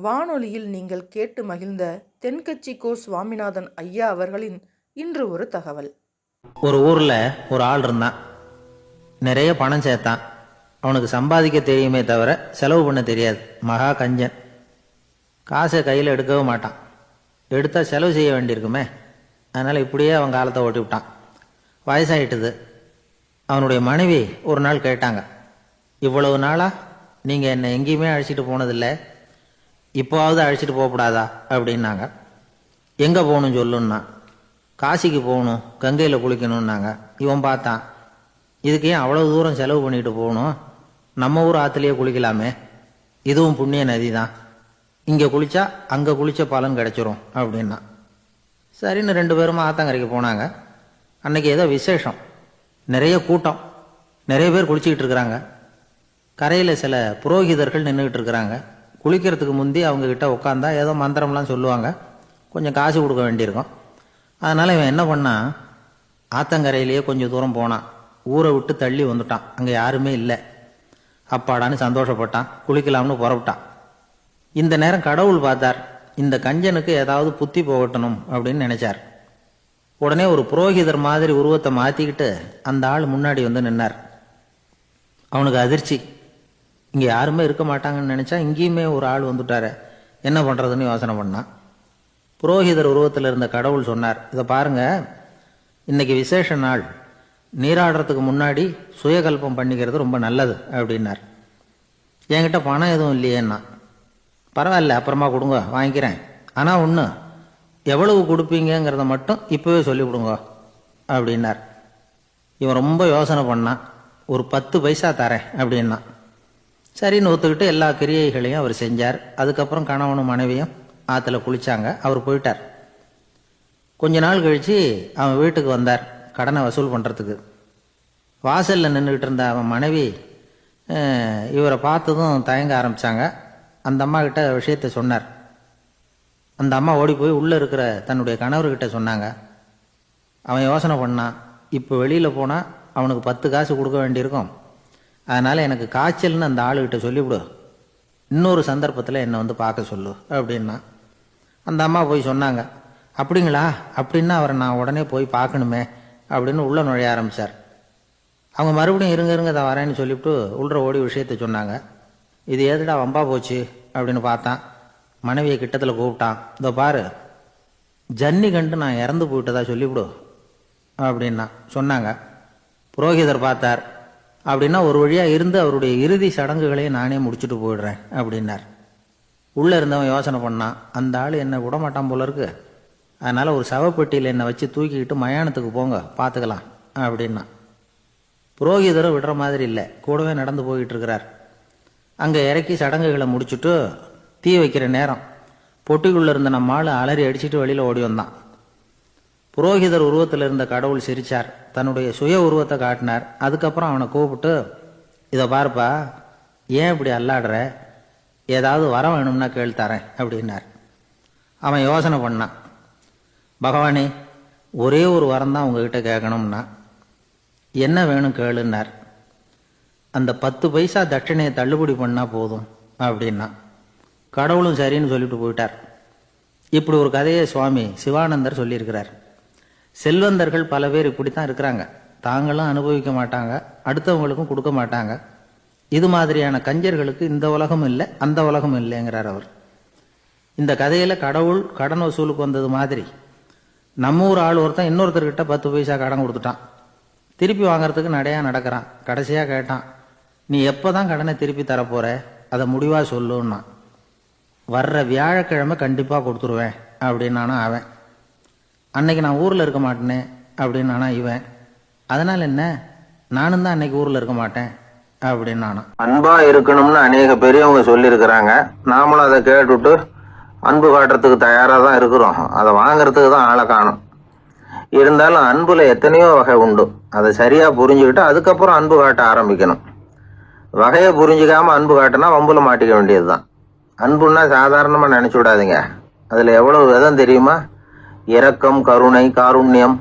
வானொலியில் நீங்கள் கேட்டு மகிழ்ந்த தென்கட்சி கோ சுவாமிநாதன் ஐயா அவர்களின் இன்று ஒரு தகவல். ஒரு ஊரில் ஒரு ஆள் இருந்தான். நிறைய பணம் சேர்த்தான். அவனுக்கு சம்பாதிக்க தெரியுமே தவிர செலவு பண்ண தெரியாது. மகா கஞ்சன். காசை கையில் எடுக்கவும் மாட்டான். எடுத்தால் செலவு செய்ய வேண்டியிருக்குமே. அதனால் இப்படியே அவன் காலத்தை ஓட்டி விட்டான். வயசாயிட்டுது. அவனுடைய மனைவி ஒரு நாள் கேட்டாங்க, இவ்வளவு நாளாக நீங்கள் என்னை எங்கேயுமே அழைச்சிட்டு போனதில்லை, இப்போவாவது அழைச்சிட்டு போகக்கூடாதா அப்படின்னாங்க. எங்கே போகணும் சொல்லுன்னா. காசிக்கு போகணும், கங்கையில் குளிக்கணும்னாங்க. இவன் பார்த்தான், இதுக்கு ஏன் அவ்வளோ தூரம் செலவு பண்ணிட்டு போகணும், நம்ம ஊர் ஆற்றுலேயே குளிக்கலாமே, இதுவும் புண்ணிய நதி தான், இங்கே குளித்தா அங்கே குளித்த பலன் கிடைச்சிரும் அப்படின்னா. சரின்னு 2 பேரும் ஆத்தங்கரைக்கு போனாங்க. அன்றைக்கி ஏதோ விசேஷம், நிறைய கூட்டம், நிறைய பேர் குளிச்சுக்கிட்டு இருக்கிறாங்க. கரையில் சில புரோகிதர்கள் நின்றுக்கிட்டு இருக்கிறாங்க. குளிக்கிறதுக்கு முந்தி அவங்கக்கிட்ட உட்காந்தா ஏதோ மந்திரம்லாம் சொல்லுவாங்க, கொஞ்சம் காசு கொடுக்க வேண்டியிருக்கும். அதனால் இவன் என்ன பண்ணான், ஆத்தங்கரையிலேயே கொஞ்சம் தூரம் போனான். ஊரை விட்டு தள்ளி வந்துட்டான். அங்கே யாருமே இல்லை. அப்பாடான்னு சந்தோஷப்பட்டான். குளிக்கலாம்னு புறப்பட்டான். இந்த நேரம் கடவுள் பார்த்தார், இந்த கஞ்சனுக்கு ஏதாவது புத்தி போகட்டணும் அப்படின்னு நினைச்சார். உடனே ஒரு புரோகிதர் மாதிரி உருவத்தை மாற்றிக்கிட்டு அந்த ஆள் முன்னாடி வந்து நின்னார். அவனுக்கு அதிர்ச்சி. இங்கே யாருமே இருக்க மாட்டாங்கன்னு நினச்சா இங்கேயுமே ஒரு ஆள் வந்துட்டார, என்ன பண்ணுறதுன்னு யோசனை பண்ணான். புரோகிதர் உருவத்தில் இருந்த கடவுள் சொன்னார், இதை பாருங்க, இன்னைக்கு விசேஷ நாள், நீராடுறதுக்கு முன்னாடி சுயகல்பம் பண்ணிக்கிறது ரொம்ப நல்லது அப்படின்னார். என்கிட்ட பணம் எதுவும் இல்லையேன்னா. பரவாயில்ல, அப்புறமா கொடுங்க, வாங்கிக்கிறேன். ஆனால் ஒன்று, எவ்வளவு கொடுப்பீங்கிறத மட்டும் இப்போவே சொல்லிவிடுங்க அப்படின்னார். இவன் ரொம்ப யோசனை பண்ணான். ஒரு 10 பைசா தரேன் அப்படின்னா. சரின்னு ஒத்துக்கிட்டு எல்லா கிரியைகளையும் அவர் செஞ்சார். அதுக்கப்புறம் கணவனும் மனைவியும் ஆற்றுல குளித்தாங்க. அவர் போயிட்டார். கொஞ்ச நாள் கழித்து அவன் வீட்டுக்கு வந்தார் கடனை வசூல் பண்ணுறதுக்கு. வாசலில் நின்றுக்கிட்டு இருந்த அவன் மனைவி இவரை பார்த்ததும் தயங்க ஆரம்பித்தாங்க. அந்த அம்மா கிட்ட விஷயத்தை சொன்னார். அந்த அம்மா ஓடி போய் உள்ளே இருக்கிற தன்னுடைய கணவர்கிட்ட சொன்னாங்க. அவன் யோசனை பண்ணான், இப்போ வெளியில் போனால் அவனுக்கு 10 காசு கொடுக்க வேண்டியிருக்கும், அதனால் எனக்கு காய்ச்சல்னு அந்த ஆளுகிட்ட சொல்லிவிடு, இன்னொரு சந்தர்ப்பத்தில் என்னை வந்து பார்க்க சொல்லு அப்படின்னா. அந்த அம்மா போய் சொன்னாங்க. அப்படிங்களா, அப்படின்னா அவரை நான் உடனே போய் பார்க்கணுமே அப்படின்னு உள்ளே நுழைய ஆரம்பித்தார். அவங்க மறுபடியும் இருங்க தான் வரேன்னு சொல்லிவிட்டு உள்ள ஓடி விஷயத்தை சொன்னாங்க. இது ஏதுடா வம்பா போச்சு அப்படின்னு பார்த்தான். மனைவியை கிட்டத்தில் கூப்பிட்டான். இதோ பாரு, ஜன்னி கண்டு நான் இறந்து போயிட்டதா சொல்லிவிடு அப்படின்னா சொன்னாங்க. புரோகிதர் பார்த்தார். அப்படின்னா ஒரு வழியாக இருந்து அவருடைய இறுதி சடங்குகளையும் நானே முடிச்சுட்டு போயிடுறேன் அப்படின்னார். உள்ளே இருந்தவன் யோசனை பண்ணான், அந்த ஆள் என்னை விடமாட்டான் போல இருக்கு, அதனால் ஒரு சவப்பெட்டியில் என்னை வச்சு தூக்கிக்கிட்டு மயானத்துக்கு போங்க, பார்த்துக்கலாம் அப்படின்னா. புரோகிதரும் விடுற மாதிரி இல்லை, கூடவே நடந்து போய்கிட்டு இருக்கிறார். அங்கே இறக்கி சடங்குகளை முடிச்சுட்டு தீ வைக்கிற நேரம் பொட்டிக்குள்ளே இருந்த நம்ம ஆள் அலறி அடிச்சுட்டு வெளியில் ஓடி வந்தான். புரோகிதர் உருவத்தில் இருந்த கடவுள் சிரிச்சார். தன்னுடைய சுய உருவத்தை காட்டினார். அதுக்கப்புறம் அவனை கூப்பிட்டு, இதை பார்ப்பா, ஏன் இப்படி அல்லாடுற, ஏதாவது வரம் வேணும்னா கேள் தரேன் அப்படின்னார். அவன் யோசனை பண்ணான். பகவானே, ஒரே ஒரு வரம் தான் உங்ககிட்ட கேட்கணும்னா. என்ன வேணும் கேளுன்னார். அந்த 10 பைசா தட்சணையை தள்ளுபடி பண்ணால் போதும் அப்படின்னா. கடவுளும் சரின்னு சொல்லிட்டு போயிட்டார். இப்படி ஒரு கதையை சுவாமி சிவானந்தர் சொல்லியிருக்கிறார். செல்வந்தர்கள் பல பேர் இப்படித்தான் இருக்கிறாங்க. தாங்களும் அனுபவிக்க மாட்டாங்க, அடுத்தவங்களுக்கும் கொடுக்க மாட்டாங்க. இது மாதிரியான கஞ்சர்களுக்கு இந்த உலகம் இல்லை, அந்த உலகம் இல்லைங்கிறார் அவர். இந்த கதையில் கடவுள் கடன் வசூலுக்கு வந்தது மாதிரி நம்ம ஊர் ஆள் ஒருத்தன் இன்னொருத்தர்கிட்ட 10 பைசா கடன் கொடுத்துட்டான். திருப்பி வாங்கறதுக்கு நடையாக நடக்கிறான். கடைசியாக கேட்டான், நீ எப்போ தான் கடனை திருப்பி தரப்போற, அதை முடிவாக சொல்லுன்னா. வர்ற வியாழக்கிழமை கண்டிப்பாக கொடுத்துருவேன் அப்படின்னானா அவன். அன்னைக்கு நான் ஊரில் இருக்க மாட்டேனே அப்படின்னானா இவன். அதனால் என்ன, நானும் தான் அன்னைக்கு ஊரில் இருக்க மாட்டேன் அப்படின்னானா. அன்பா இருக்கணும்னு அநேக பெரியவங்க சொல்லியிருக்கிறாங்க. நாமளும் அதை கேட்டுட்டு அன்பு காட்டுறதுக்கு தயாராக தான் இருக்கிறோம். அதை வாங்கறதுக்கு தான் ஆளை காணும். இருந்தாலும் அன்புல எத்தனையோ வகை உண்டு. அதை சரியாக புரிஞ்சுக்கிட்டு அதுக்கப்புறம் அன்பு காட்ட ஆரம்பிக்கணும். வகையை புரிஞ்சுக்காம அன்பு காட்டினா வம்புல மாட்டிக்க வேண்டியது தான். அன்புன்னா சாதாரணமாக நினச்சி விடாதீங்க. அதில் எவ்வளவு விதம் தெரியுமா? இரக்கம், கருணை, காருண்யம்,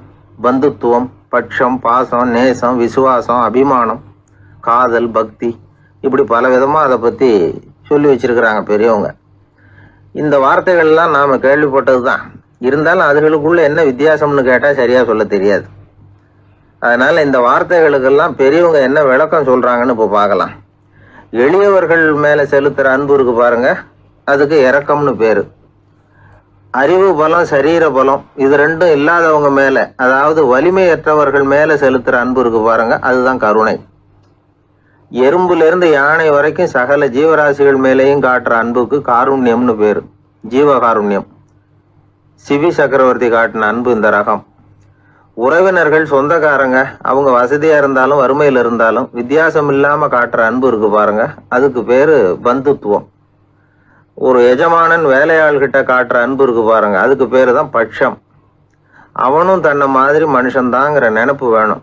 பந்துத்துவம், பட்சம், பாசம், நேசம், விசுவாசம், அபிமானம், காதல், பக்தி, இப்படி பல விதமாக அதை பற்றி சொல்லி வச்சிருக்கிறாங்க பெரியவங்க. இந்த வார்த்தைகள்லாம் நாம் கேள்விப்பட்டது தான். இருந்தாலும் அதுகளுக்குள்ள என்ன வித்தியாசம்னு கேட்டால் சரியாக சொல்ல தெரியாது. அதனால் இந்த வார்த்தைகளுக்கெல்லாம் பெரியவங்க என்ன விளக்கம் சொல்கிறாங்கன்னு இப்போ பார்க்கலாம். எளியவர்கள் மேலே செலுத்துகிற அன்பு இருக்கு பாருங்க, அதுக்கு இரக்கம்னு பேர். அறிவு பலம், சரீர பலம், இது ரெண்டும் இல்லாதவங்க மேலே, அதாவது வலிமையற்றவர்கள் மேலே செலுத்துகிற அன்பு இருக்கு பாருங்க, அதுதான் கருணை. எறும்புலேருந்து யானை வரைக்கும் சகல ஜீவராசிகள் மேலேயும் காட்டுற அன்புக்கு காருண்யம்னு பேர், ஜீவகாருண்யம். சிவி சக்கரவர்த்தி காட்டின அன்பு இந்த ரகம். உறவினர்கள், சொந்தக்காரங்க, அவங்க வசதியாக இருந்தாலும் வறுமையில் இருந்தாலும் வித்தியாசம் இல்லாமல் காட்டுற அன்பு இருக்கு பாருங்க, அதுக்கு பேர் பந்துத்துவம். ஒரு எஜமானன் வேலையாள்கிட்ட காட்டுற அன்பு இருக்கு பாருங்க, அதுக்கு பேர் தான் பட்சம். அவனும் தன்னை மாதிரி மனுஷன்தாங்கிற நினைப்பு வேணும்.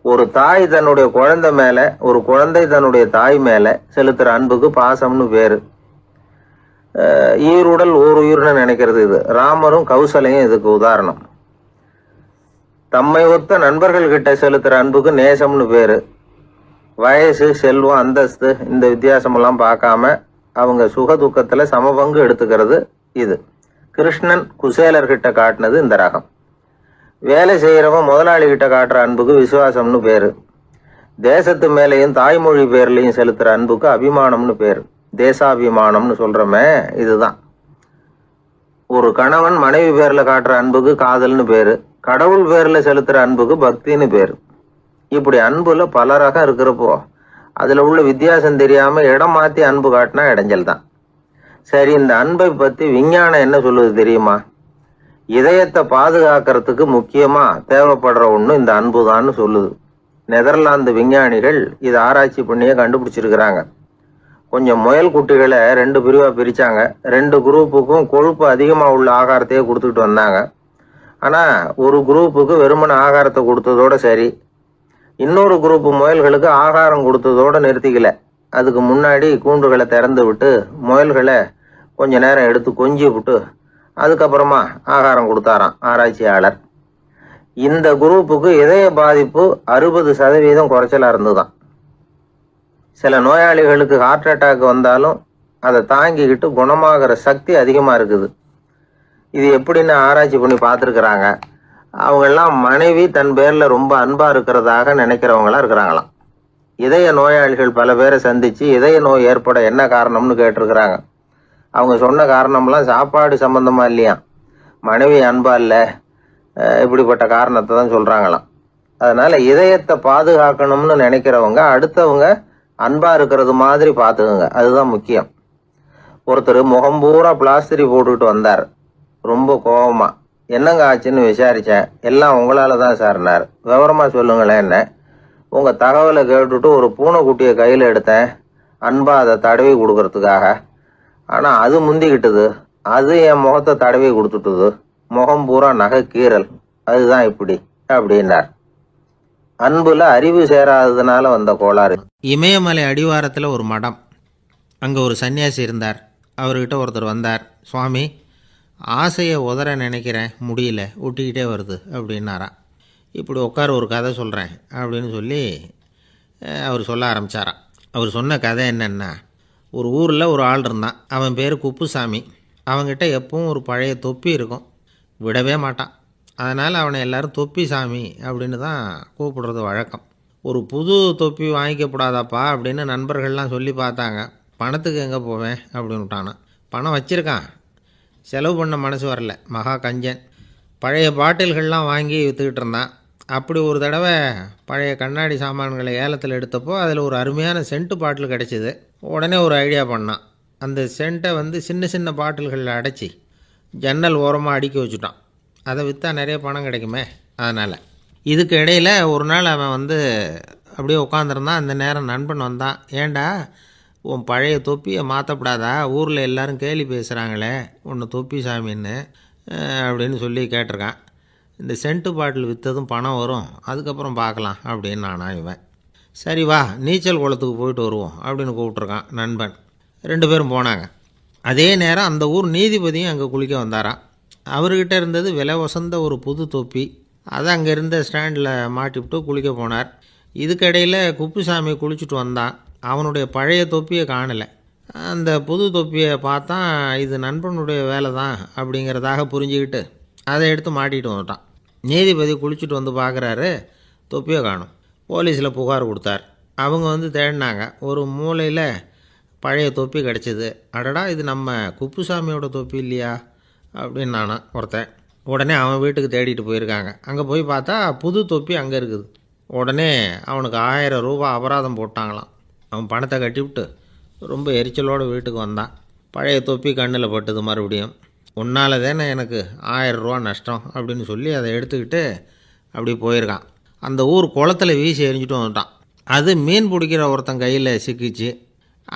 ஒரு தாய் தன்னுடைய குழந்தை மேலே, ஒரு குழந்தை தன்னுடைய தாய் மேலே செலுத்துகிற அன்புக்கு பாசம்னு பேர். ஈருடல் ஓர் உயிர்னு நினைக்கிறது இது. ராமரும் கௌசலையும் இதுக்கு உதாரணம். தம்மை ஒத்த நண்பர்கள் கிட்ட செலுத்துகிற அன்புக்கு நேசம்னு பேர். வயசு, செல்வம், அந்தஸ்து இந்த வித்தியாசமெல்லாம் பார்க்காம அவங்க சுக துக்கத்தில் சமபங்கு எடுத்துக்கிறது இது. கிருஷ்ணன் குசேலர்கிட்ட காட்டினது இந்த ரகம். வேலை செய்கிறவன் முதலாளிகிட்ட காட்டுற அன்புக்கு விசுவாசம்னு பேர். தேசத்து மேலேயும் தாய்மொழி பேர்லையும் செலுத்துகிற அன்புக்கு அபிமானம்னு பேர். தேசாபிமானம்னு சொல்கிறோமே, இதுதான். ஒரு கணவன் மனைவி பேரில் காட்டுற அன்புக்கு காதல்னு பேர். கடவுள் பேரில் செலுத்துகிற அன்புக்கு பக்தின்னு பேர். இப்படி அன்புல பல ரகம் இருக்கிறப்போ அதில் உள்ள வித்தியாசம் தெரியாமல் இடம் மாற்றி அன்பு காட்டினா இடைஞ்சல் தான். சரி, இந்த அன்பை பற்றி விஞ்ஞானம் என்ன சொல்லுது தெரியுமா? இதயத்தை பாதுகாக்கிறதுக்கு முக்கியமாக தேவைப்படுற ஒன்று இந்த அன்பு தான்னு சொல்லுது. நெதர்லாந்து விஞ்ஞானிகள் இதை ஆராய்ச்சி பண்ணியே கண்டுபிடிச்சிருக்கிறாங்க. கொஞ்சம் முயல் குட்டிகளை 2 பிரிவாக பிரித்தாங்க. 2 குரூப்புக்கும் கொழுப்பு அதிகமாக உள்ள ஆகாரத்தையே கொடுத்துக்கிட்டு வந்தாங்க. ஆனால் ஒரு குரூப்புக்கு வெறுமன ஆகாரத்தை கொடுத்ததோட சரி, இன்னொரு குரூப்பு முயல்களுக்கு ஆகாரம் கொடுத்ததோடு நிறுத்திக்கல. அதுக்கு முன்னாடி கூண்டுகளை திறந்து விட்டு முயல்களை கொஞ்ச நேரம் எடுத்து கொஞ்சி விட்டு அதுக்கப்புறமா ஆகாரம் கொடுத்தாராம் ஆராய்ச்சியாளர். இந்த குரூப்புக்கு இதய பாதிப்பு 60% குறைச்சலாக இருந்துதான். சில நோயாளிகளுக்கு ஹார்ட் அட்டாக் வந்தாலும் அதை தாங்கிக்கிட்டு குணமாகிற சக்தி அதிகமாக இருக்குது. இது எப்படின்னு ஆராய்ச்சி பண்ணி பார்த்துருக்குறாங்க. அவங்கெல்லாம் மனைவி தன் பேரில் ரொம்ப அன்பாக இருக்கிறதாக நினைக்கிறவங்களாம் இருக்கிறாங்களாம். இதய நோயாளிகள் பல பேரை சந்தித்து இதய நோய் ஏற்பட என்ன காரணம்னு கேட்டிருக்கிறாங்க. அவங்க சொன்ன காரணம்லாம் சாப்பாடு சம்மந்தமாக இல்லையா, மனைவி அன்பா இல்லை, இப்படிப்பட்ட காரணத்தை தான் சொல்கிறாங்களாம். அதனால் இதயத்தை பாதுகாக்கணும்னு நினைக்கிறவங்க அடுத்தவங்க அன்பாக இருக்கிறது மாதிரி பார்த்துக்குங்க, அதுதான் முக்கியம். ஒருத்தர் முகம் பூரா பிளாஸ்டரி போட்டுக்கிட்டு வந்தார். ரொம்ப கோபமாக, என்னங்க ஆச்சுன்னு விசாரித்தேன். எல்லாம் உங்களால் தான் சார்னார். விவரமாக சொல்லுங்களேன். என்ன உங்கள் தகவலை கேட்டுட்டு ஒரு பூனைக்குட்டியை கையில் எடுத்தேன், அன்பாக அதை தடவி கொடுக்கறதுக்காக. ஆனால் அது முந்திக்கிட்டது, அது என் முகத்தை தடவி கொடுத்துட்டுது, முகம் பூரா நகை கீறல், அதுதான் இப்படி அப்படின்னார். அன்புல அறிவு சேராததுனால வந்த கோளாறு. இமயமலை அடிவாரத்தில் ஒரு மடம். அங்கே ஒரு சன்னியாசி இருந்தார். அவர்கிட்ட ஒருத்தர் வந்தார். சுவாமி, ஆசையை உதற நினைக்கிறேன், முடியல, ஒட்டிக்கிட்டே வருது அப்படின்னாராம். இப்படி உட்கார, ஒரு கதை சொல்கிறேன் அப்படின்னு சொல்லி அவர் சொல்ல ஆரம்பித்தாராம். அவர் சொன்ன கதை என்னென்னா, ஒரு ஊரில் ஒரு ஆள் இருந்தான். அவன் பேர் குப்புசாமி. அவன்கிட்ட எப்பவும் ஒரு பழைய தொப்பி இருக்கும், விடவே மாட்டான். அதனால் அவனை எல்லோரும் தொப்பி சாமி அப்படின்னு தான் கூப்பிடுறது வழக்கம். ஒரு புது தொப்பி வாங்கிக்கப்படாதாப்பா அப்படின்னு நண்பர்கள்லாம் சொல்லி பார்த்தாங்க. பணத்துக்கு எங்கே போவேன் அப்படின்னு விட்டானான். பணம் வச்சுருக்கான், செலவு பண்ண மனசு வரல. மகா கஞ்சன். பழைய பாட்டில்கள்லாம் வாங்கி விற்றுக்கிட்டு இருந்தான். அப்படி ஒரு தடவை பழைய கண்ணாடி சாமான்களை ஏலத்தில் எடுத்தப்போ அதில் ஒரு அருமையான சென்ட்டு பாட்டில் கிடச்சிது. உடனே ஒரு ஐடியா பண்ணான். அந்த சென்ட்டை சின்ன சின்ன பாட்டில்களில் அடைச்சி ஜன்னல் ஓரமாக அடுக்கி வச்சுட்டான். அதை விற்றா நிறைய பணம் கிடைக்குமே. அதனால் இதுக்கு இடையில் ஒரு நாள் அவன் அப்படியே உட்காந்துருந்தான். அந்த நேரம் நண்பன் வந்தான். ஏண்டா, உன் பழைய தொப்பியை மாற்றப்படாதா, ஊரில் எல்லோரும் கேலி பேசுகிறாங்களே உன்னை தொப்பி சாமின்னு அப்படின்னு சொல்லி கேட்டிருக்கான். இந்த சென்ட்டு பாட்டில் விற்றதும் பணம் வரும், அதுக்கப்புறம் பார்க்கலாம் அப்படின்னு நானா இவன். சரி வா, நீச்சல் குளத்துக்கு போயிட்டு வருவோம் அப்படின்னு கூப்பிட்ருக்கான் நண்பன். 2 பேரும் போனாங்க. அதே நேரம் அந்த ஊர் நீதிபதியும் அங்கே குளிக்க வந்தாராம். அவர்கிட்ட இருந்தது விலை வசந்த ஒரு புது தொப்பி. அதை அங்கே இருந்த ஸ்டாண்டில் மாட்டிவிட்டு குளிக்க போனார். இதுக்கிடையில் குப்புசாமி குளிச்சுட்டு வந்தான். அவனுடைய பழைய தொப்பியை காணலை. அந்த புது தொப்பியை பார்த்தா இது நண்பனுடைய வேலை தான் அப்படிங்கிறதாக புரிஞ்சுக்கிட்டு அதை எடுத்து மாட்டிகிட்டு வந்துட்டான். நீதிபதி குளிச்சுட்டு வந்து பார்க்குறாரு, தொப்பியை காணும். போலீஸில் புகார் கொடுத்தார். அவங்க வந்து தேடினாங்க. ஒரு மூலையில் பழைய தொப்பி கிடச்சிது. அடடா, இது நம்ம குப்புசாமியோட தொப்பி இல்லையா அப்படின்னு நானா ஒருத்தன். உடனே அவன் வீட்டுக்கு தேடிட்டு போயிருக்காங்க. அங்கே போய் பார்த்தா புது தொப்பி அங்கே இருக்குது. உடனே அவனுக்கு 1000 ரூபா அபராதம் போட்டாங்களாம். அவன் பணத்தை கட்டிவிட்டு ரொம்ப எரிச்சலோடு வீட்டுக்கு வந்தான். பழைய தொப்பி கண்ணில் பட்டுது. மறுபடியும் உன்னால் தானே எனக்கு 1000 ரூபா நஷ்டம் அப்படின்னு சொல்லி அதை எடுத்துக்கிட்டு அப்படி போயிருக்கான். அந்த ஊர் குளத்தில் வீசி எரிஞ்சிட்டு வந்துட்டான். அது மீன் பிடிக்கிற ஒருத்தன் கையில் சிக்கிச்சு.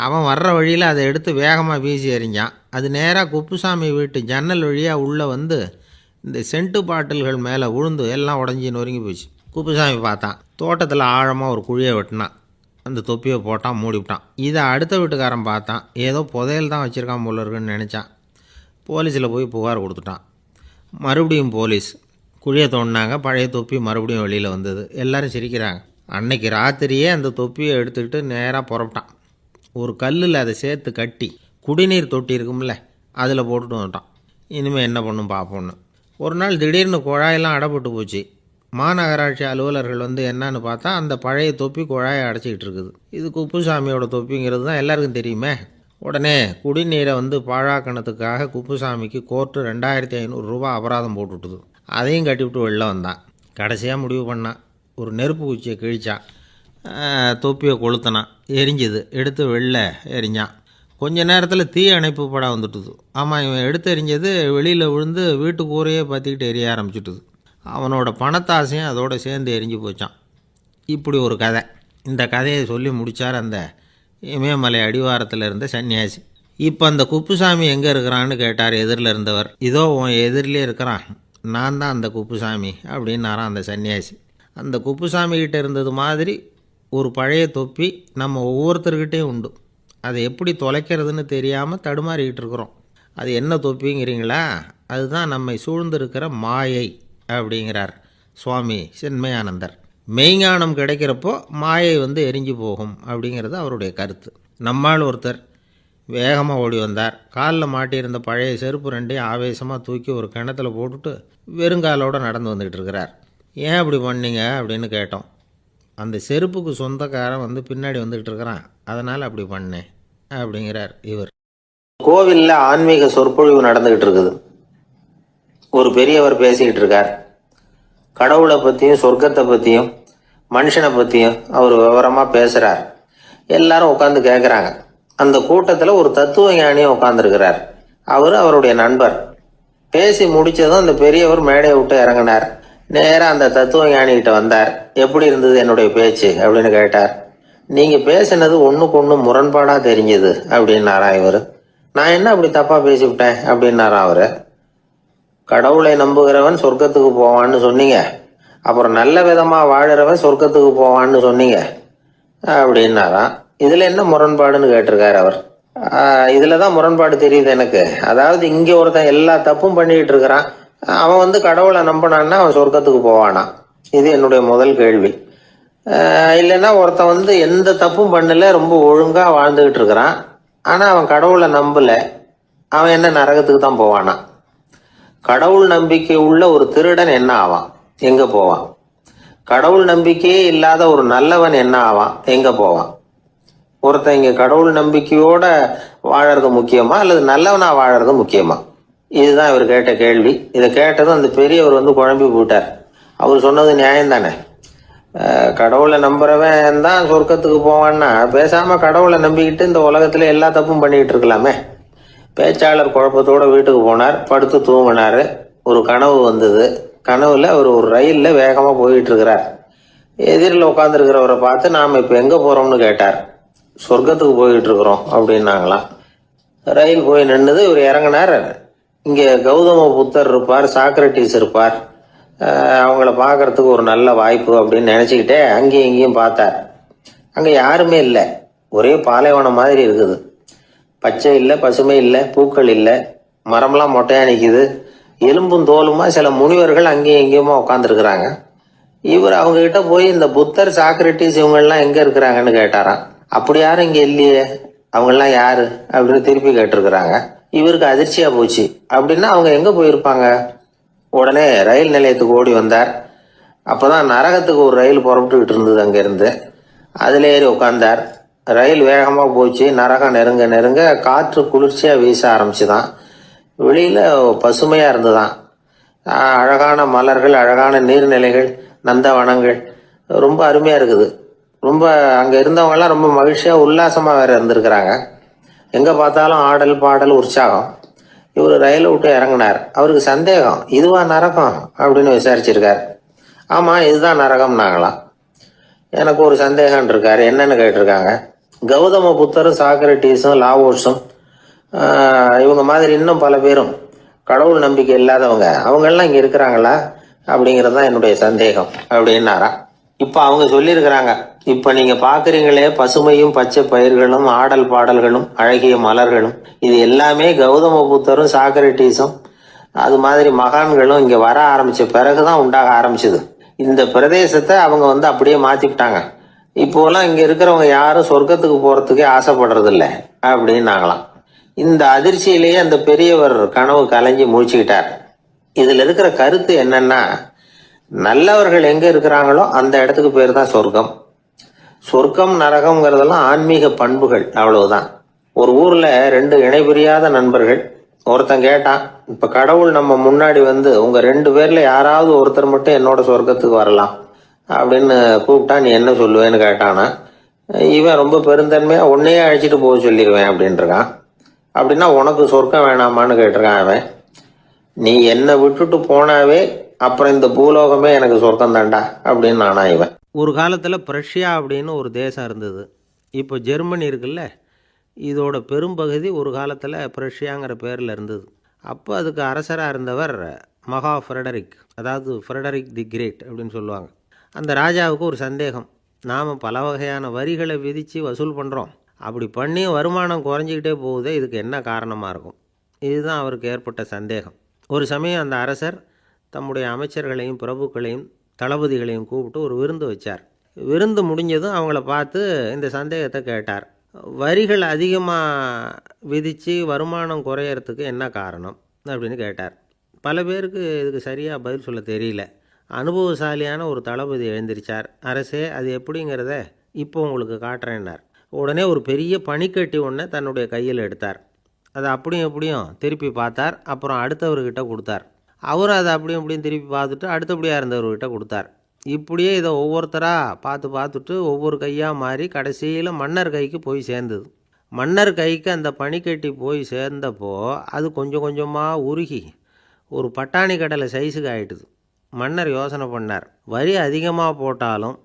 அவன் வர்ற வழியில் அதை எடுத்து வேகமாக வீசி எறிஞ்சான். அது நேராக குப்புசாமி வீட்டு ஜன்னல் வழியாக உள்ளே வந்து இந்த சென்ட்டு பாட்டில்கள் மேலே விழுந்து எல்லாம் உடஞ்சி நொறுங்கி போச்சு. குப்புசாமி பார்த்தான். தோட்டத்தில் ஆழமாக ஒரு குழியை வெட்டினான். அந்த தொப்பியை போட்டான், மூடிவிட்டான். இதை அடுத்த வீட்டுக்காரன் பார்த்தான். ஏதோ புதையல் தான் வச்சுருக்கான் போல இருக்குன்னு நினச்சான். போலீஸில் போய் புகார் கொடுத்துட்டான். மறுபடியும் போலீஸ் குழியை தோண்டினாங்க. பழைய தொப்பி மறுபடியும் வெளியில் வந்தது. எல்லோரும் சிரிக்கிறாங்க. அன்னைக்கு ராத்திரியே அந்த தொப்பியை எடுத்துக்கிட்டு நேராக புறப்பட்டான். ஒரு கல்லில் அதை சேர்த்து கட்டி குடிநீர் தொட்டி இருக்கும்ல, அதில் போட்டுட்டு வந்துட்டான். இனிமேல் என்ன பண்ணும் பார்ப்போன்னு. ஒரு நாள் திடீர்னு குழாயெல்லாம் அடைப்பட்டு போச்சு. மாநகராட்சி அலுவலர்கள் வந்து என்னன்னு பார்த்தா அந்த பழைய தொப்பி குழாயை அடைச்சிக்கிட்டு இருக்குது. இது குப்புசாமியோட தொப்பிங்கிறது தான் எல்லாருக்கும் தெரியுமே. உடனே குடிநீரை வந்து பாழாக்கணத்துக்காக குப்புசாமிக்கு கோர்ட்டு 2500 ரூபா அபராதம் போட்டுவிட்டுது. அதையும் கட்டிவிட்டு வெளில வந்தான். கடைசியாக முடிவு பண்ணான். ஒரு நெருப்பு குச்சியை கிழிச்சான். தொப்பியை கொளுத்தினான். எரிஞ்சுது. எடுத்து வெளில எரிஞ்சான். கொஞ்ச நேரத்தில் தீ அணைப்பு படம் வந்துட்டுது. ஆமாம், இவன் எடுத்து எரிஞ்சது வெளியில் விழுந்து வீட்டு கூரையே பற்றிக்கிட்டு எரிய ஆரம்பிச்சுட்டுது. அவனோட பணத்தாசையும் அதோடு சேர்ந்து எரிஞ்சு போச்சான். இப்படி ஒரு கதை. இந்த கதையை சொல்லி முடித்தார் அந்த இமயமலை அடிவாரத்தில் இருந்த சன்னியாசி. இப்போ அந்த குப்புசாமி எங்கே இருக்கிறான்னு கேட்டார் எதிரில் இருந்தவர். இதோ உன் எதிரிலே இருக்கிறான், நான் தான் அந்த குப்புசாமி அப்படின்னாரான் அந்த சன்னியாசி. அந்த குப்புசாமிகிட்ட இருந்தது மாதிரி ஒரு பழைய தொப்பி நம்ம ஒவ்வொருத்தர்கிட்டையும் உண்டு. அதை எப்படி தொலைக்கிறதுன்னு தெரியாமல் தடுமாறிக்கிட்டு இருக்கிறோம். அது என்ன தொப்பிங்கிறீங்களா? அதுதான் நம்மை சூழ்ந்திருக்கிற மாயை அப்படிங்கிறார் சுவாமி சின்மயானந்தர். மெய்ஞானம் கிடைக்கிறப்போ மாயை வந்து எரிஞ்சு போகும் அப்படிங்கிறது அவருடைய கருத்து. நம்மால் ஒருத்தர் வேகமாக ஓடி வந்தார். காலில் மாட்டியிருந்த பழைய செருப்பு ரெண்டையும் ஆவேசமாக தூக்கி ஒரு கிணத்துல போட்டுட்டு வெறுங்காலோடு நடந்து வந்துக்கிட்டு இருக்கிறார். ஏன் அப்படி பண்ணீங்க அப்படின்னு கேட்டோம். அந்த செருப்புக்கு சொந்தக்காரன் வந்து பின்னாடி வந்துக்கிட்டு இருக்கிறான், அதனால் அப்படி பண்ணேன் அப்படிங்கிறார் இவர். கோவிலில் ஆன்மீக சொற்பொழிவு நடந்துக்கிட்டு இருக்குது. ஒரு பெரியவர் பேசிக்கிட்டு இருக்கார். கடவுளை பற்றியும் சொர்க்கத்தை பற்றியும் மனுஷனை பற்றியும் அவர் விவரமாக பேசுகிறார். எல்லாரும் உட்காந்து கேட்குறாங்க. அந்த கூட்டத்தில் ஒரு தத்துவ ஞானியும் உட்காந்துருக்கிறார். அவர் அவருடைய நண்பர். பேசி முடித்ததும் அந்த பெரியவர் மேடையை விட்டு இறங்கினார். நேராக அந்த தத்துவ ஞானிகிட்ட வந்தார். எப்படி இருந்தது என்னுடைய பேச்சு அப்படின்னு கேட்டார். நீங்கள் பேசினது ஒன்றுக்கு ஒன்று முரண்பாடாக தெரிஞ்சது அப்படின்னாரா இவர். நான் என்ன அப்படி தப்பாக பேசிவிட்டேன் அப்படின்னாரா அவர். கடவுளை நம்புகிறவன் சொர்க்கத்துக்கு போவான்னு சொன்னீங்க, அப்புறம் நல்ல விதமாக வாழுறவன் சொர்க்கத்துக்கு போவான்னு சொன்னீங்க அப்படின்னாராம். இதில் என்ன முரண்பாடுன்னு கேட்டிருக்காரு அவர். இதில் தான் முரண்பாடு தெரியுது எனக்கு. அதாவது இங்கே ஒருத்தன் எல்லா தப்பும் பண்ணிக்கிட்டு இருக்கிறான், அவன் வந்து கடவுளை நம்பினான்னா அவன் சொர்க்கத்துக்கு போவானா? இது என்னுடைய முதல் கேள்வி. இல்லைன்னா ஒருத்தன் வந்து எந்த தப்பும் பண்ணல, ரொம்ப ஒழுங்காக வாழ்ந்துக்கிட்டு இருக்கிறான், ஆனால் அவன் கடவுளை நம்பலை, அவன் என்ன நரகத்துக்கு தான் போவானா? கடவுள் நம்பிக்கை உள்ள ஒரு திருடன் என்ன ஆவான், எங்கே போவான்? கடவுள் நம்பிக்கையே இல்லாத ஒரு நல்லவன் என்ன ஆவான், எங்கே போவான்? ஒருத்தன் இங்கே கடவுள் நம்பிக்கையோட வாழறது முக்கியமா அல்லது நல்லவனா வாழறது முக்கியமா? இதுதான் இவர் கேட்ட கேள்வி. இதை கேட்டதும் அந்த பெரியவர் வந்து குழம்பி போட்டார். அவர் சொன்னது நியாயம் தானே. கடவுளை நம்புறவன் தான் சொர்க்கத்துக்கு போவான்னா பேசாமல் கடவுளை நம்பிக்கிட்டு இந்த உலகத்தில் எல்லா தப்பும் பண்ணிக்கிட்டு இருக்கலாமே. பேச்சாளர் குழப்பத்தோடு வீட்டுக்கு போனார். படுத்து தூங்கினார். ஒரு கனவு வந்தது. கனவுல அவர் ஒரு ரயிலில் வேகமாக போயிட்டு இருக்கிறார். எதிரில் உட்காந்துருக்கிறவரை பார்த்து நாம் இப்போ எங்கே போகிறோம்னு கேட்டார். சொர்க்கத்துக்கு போயிட்டு இருக்கிறோம் அப்படின்னாங்களாம். ரயில் போய் நின்றுது. இவர் இறங்கினார். இங்கே கௌதம புத்தர் இருப்பார், சாக்ரட்டிஸ் இருப்பார், அவங்கள பார்க்கறதுக்கு ஒரு நல்ல வாய்ப்பு அப்படின்னு நினச்சிக்கிட்டே அங்கேயும் இங்கேயும் பார்த்தார். அங்கே யாருமே இல்லை. ஒரே பாலைவனம் மாதிரி இருக்குது. பச்சை இல்லை, பசுமை இல்லை, பூக்கள் இல்லை, மரம்லாம் மொட்டையாக நிற்கிது. எலும்பும் தோலுமா சில முனிவர்கள் அங்கேயும் இங்கேயுமா உட்காந்துருக்குறாங்க. இவர் அவங்ககிட்ட போய் இந்த புத்தர், சாக்ரட்டிஸ் இவங்கெல்லாம் எங்கே இருக்கிறாங்கன்னு கேட்டாராம். அப்படி யாரும் இங்கே இல்லையே அவங்கெல்லாம் யாரு அப்படின்னு திருப்பி கேட்டிருக்கிறாங்க. இவருக்கு அதிர்ச்சியா போச்சு. அப்படின்னா அவங்க எங்க போயிருப்பாங்க? உடனே ரயில் நிலையத்துக்கு ஓடி வந்தார். அப்பதான் நரகத்துக்கு ஒரு ரயில் புறப்பட்டுக்கிட்டு இருந்தது அங்கிருந்து. அதுல ஏறி உட்கார்ந்தார். ரயில் வேகமா போச்சு. நரகம் நெருங்க நெருங்க காற்று குளிர்ச்சியா வீச ஆரம்பிச்சுதான். வெளியில பசுமையா இருந்துதான். அழகான மலர்கள், அழகான நீர்நிலைகள், நந்தவனங்கள், ரொம்ப அருமையா இருக்குது. ரொம்ப அங்க இருந்தவங்க எல்லாம் ரொம்ப மகிழ்ச்சியா உல்லாசமா வேற இருந்திருக்கிறாங்க. எங்க பார்த்தாலும் ஆடல் பாடல் உற்சாகம். இவர் ரயிலை விட்டு இறங்கினார். அவருக்கு சந்தேகம், இதுவா நரகம் அப்படின்னு விசாரிச்சிருக்கார். ஆமா, இதுதான் நரகம்னாங்களாம். எனக்கு ஒரு சந்தேகம் இருக்காரு. என்னன்னு கேட்டிருக்காங்க. கௌதம புத்தரும் சாக்ரட்டீஸும் லாவோஸும் இவங்க மாதிரி இன்னும் பல பேரும் கடவுள் நம்பிக்கை இல்லாதவங்க அவங்கெல்லாம் இங்க இருக்கிறாங்களா அப்படிங்கிறது தான் என்னுடைய சந்தேகம் அப்படின்னாரா. இப்ப அவங்க சொல்லியிருக்கிறாங்க, இப்ப நீங்க பாக்குறீங்களே பசுமையும் பச்சை பயிர்களும் ஆடல் பாடல்களும் அழகிய மலர்களும், இது எல்லாமே கௌதம புத்தரும் சாக்ரட்டீஸும் அது மாதிரி மகான்களும் இங்க வர ஆரம்பிச்ச பிறகுதான் உண்டாக ஆரம்பிச்சது. இந்த பிரதேசத்தை அவங்க அப்படியே மாத்திவிட்டாங்க. இப்போலாம் இங்க இருக்கிறவங்க யாரும் சொர்க்கத்துக்கு போறதுக்கே ஆசைப்படுறது இல்லை அப்படின்னாங்களாம். இந்த அதிர்ச்சியிலேயே அந்த பெரியவர் கனவு கலைஞ்சி முடிச்சுக்கிட்டார். இதுல இருக்கிற கருத்து என்னன்னா, நல்லவர்கள் எங்க இருக்கிறாங்களோ அந்த இடத்துக்கு பேர் தான் சொர்க்கம். சொர்க்கம் நரகம்ங்கிறதெல்லாம் ஆன்மீக பண்புகள், அவ்வளவுதான். ஒரு ஊர்ல 2 இணைபிரியாத நண்பர்கள். ஒருத்தன் கேட்டான், இப்ப கடவுள் நம்ம முன்னாடி உங்க 2 பேர்ல யாராவது ஒருத்தர் மட்டும் என்னோட சொர்க்கத்துக்கு வரலாம் அப்படின்னு கூப்பிட்டா நீ என்ன சொல்லுவேன்னு கேட்டானா. இவன் ரொம்ப பெருந்தன்மையா உன்னையே அழைச்சிட்டு போக சொல்லிடுவேன் அப்படின்னு இருக்கான். அப்படின்னா உனக்கு சொர்க்கம் வேணாமான்னு கேட்டிருக்கான் அவன். நீ என்னை விட்டுட்டு போனாவே அப்புறம் இந்த பூலோகமே எனக்கு சொர்க்கம் தாண்டா அப்படின்னு நானா இவன். ஒரு காலத்தில் பிரஷ்யா அப்படின்னு ஒரு தேசம் இருந்தது. இப்போ ஜெர்மனி இருக்குல்ல, இதோட பெரும்பகுதி ஒரு காலத்தில் பிரஷ்யாங்கிற பேரில் இருந்தது. அப்போ அதுக்கு அரசராக இருந்தவர் மகா ஃப்ரெடரிக், அதாவது ஃப்ரெடரிக் தி கிரேட் அப்படின்னு சொல்லுவாங்க. அந்த ராஜாவுக்கு ஒரு சந்தேகம், நாம் பல வகையான வரிகளை விதித்து வசூல் பண்ணுறோம், அப்படி பண்ணி வருமானம் குறைஞ்சிக்கிட்டே போகுதே, இதுக்கு என்ன காரணமாக இருக்கும்? இதுதான் அவருக்கு ஏற்பட்ட சந்தேகம். ஒரு சமயம் அந்த அரசர் தம்முடைய அமைச்சர்களையும் பிரபுக்களையும் தளபதிகளையும் கூப்பிட்டு ஒரு விருந்து வச்சார். விருந்து முடிஞ்சதும் அவங்கள பார்த்து இந்த சந்தேகத்தை கேட்டார். வரிகள் அதிகமாக விதித்து வருமானம் குறையறதுக்கு என்ன காரணம் அப்படின்னு கேட்டார். பல பேருக்கு இதுக்கு சரியாக பதில் சொல்ல தெரியல. அனுபவசாலியான ஒரு தளபதி எழுந்திரிச்சார். அரசே, அது எப்படிங்கிறத இப்போ உங்களுக்கு காட்டுறேன்னார். உடனே ஒரு பெரிய பனிக்கட்டி ஒன்றை தன்னுடைய கையில் எடுத்தார். அதை அப்படியும் எப்படியும் திருப்பி பார்த்தார். அப்புறம் அடுத்தவர்கிட்ட கொடுத்தார். அவர் அதை அப்படியும் இப்படியும் திருப்பி பார்த்துட்டு அடுத்தபடியாக இருந்தவர்கிட்ட கொடுத்தார். இப்படியே இதை ஒவ்வொருத்தராக பார்த்துட்டு ஒவ்வொரு கையாக மாறி கடைசியில் மன்னர் கைக்கு போய் சேர்ந்தது. மன்னர் கைக்கு அந்த பனிக்கட்டி போய் சேர்ந்தப்போ அது கொஞ்சம் கொஞ்சமாக உருகி ஒரு பட்டாணி கடலை சைஸுக்கு ஆகிட்டுது. மன்னர் யோசனை பண்ணார், வரி அதிகமாக போட்டாலும்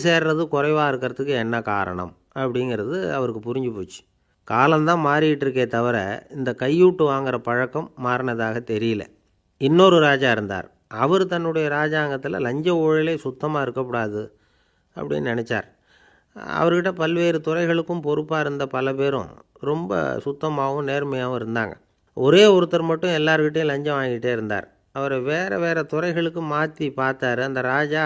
சேர்றது குறைவாக இருக்கிறதுக்கு என்ன காரணம் அப்படிங்கிறது அவருக்கு புரிஞ்சு போச்சு. காலம்தான் மாறிட்டு இருக்கே தவிர இந்த கையூட்டு வாங்குகிற பழக்கம் மாறினதாக தெரியல. இன்னொரு ராஜா இருந்தார். அவர் தன்னுடைய ராஜாங்கத்தில் லஞ்ச ஊழலே சுத்தமாக இருக்கக்கூடாது அப்படின்னு நினச்சார். அவர்கிட்ட பல்வேறு துறைகளுக்கும் பொறுப்பாக இருந்த பல பேரும் ரொம்ப சுத்தமாகவும் நேர்மையாகவும் இருந்தாங்க. ஒரே ஒருத்தர் மட்டும் எல்லார்கிட்டையும் லஞ்சம் வாங்கிட்டே இருந்தார். அவரை வேறு வேறு துறைகளுக்கு மாற்றி பார்த்தாரு. அந்த ராஜா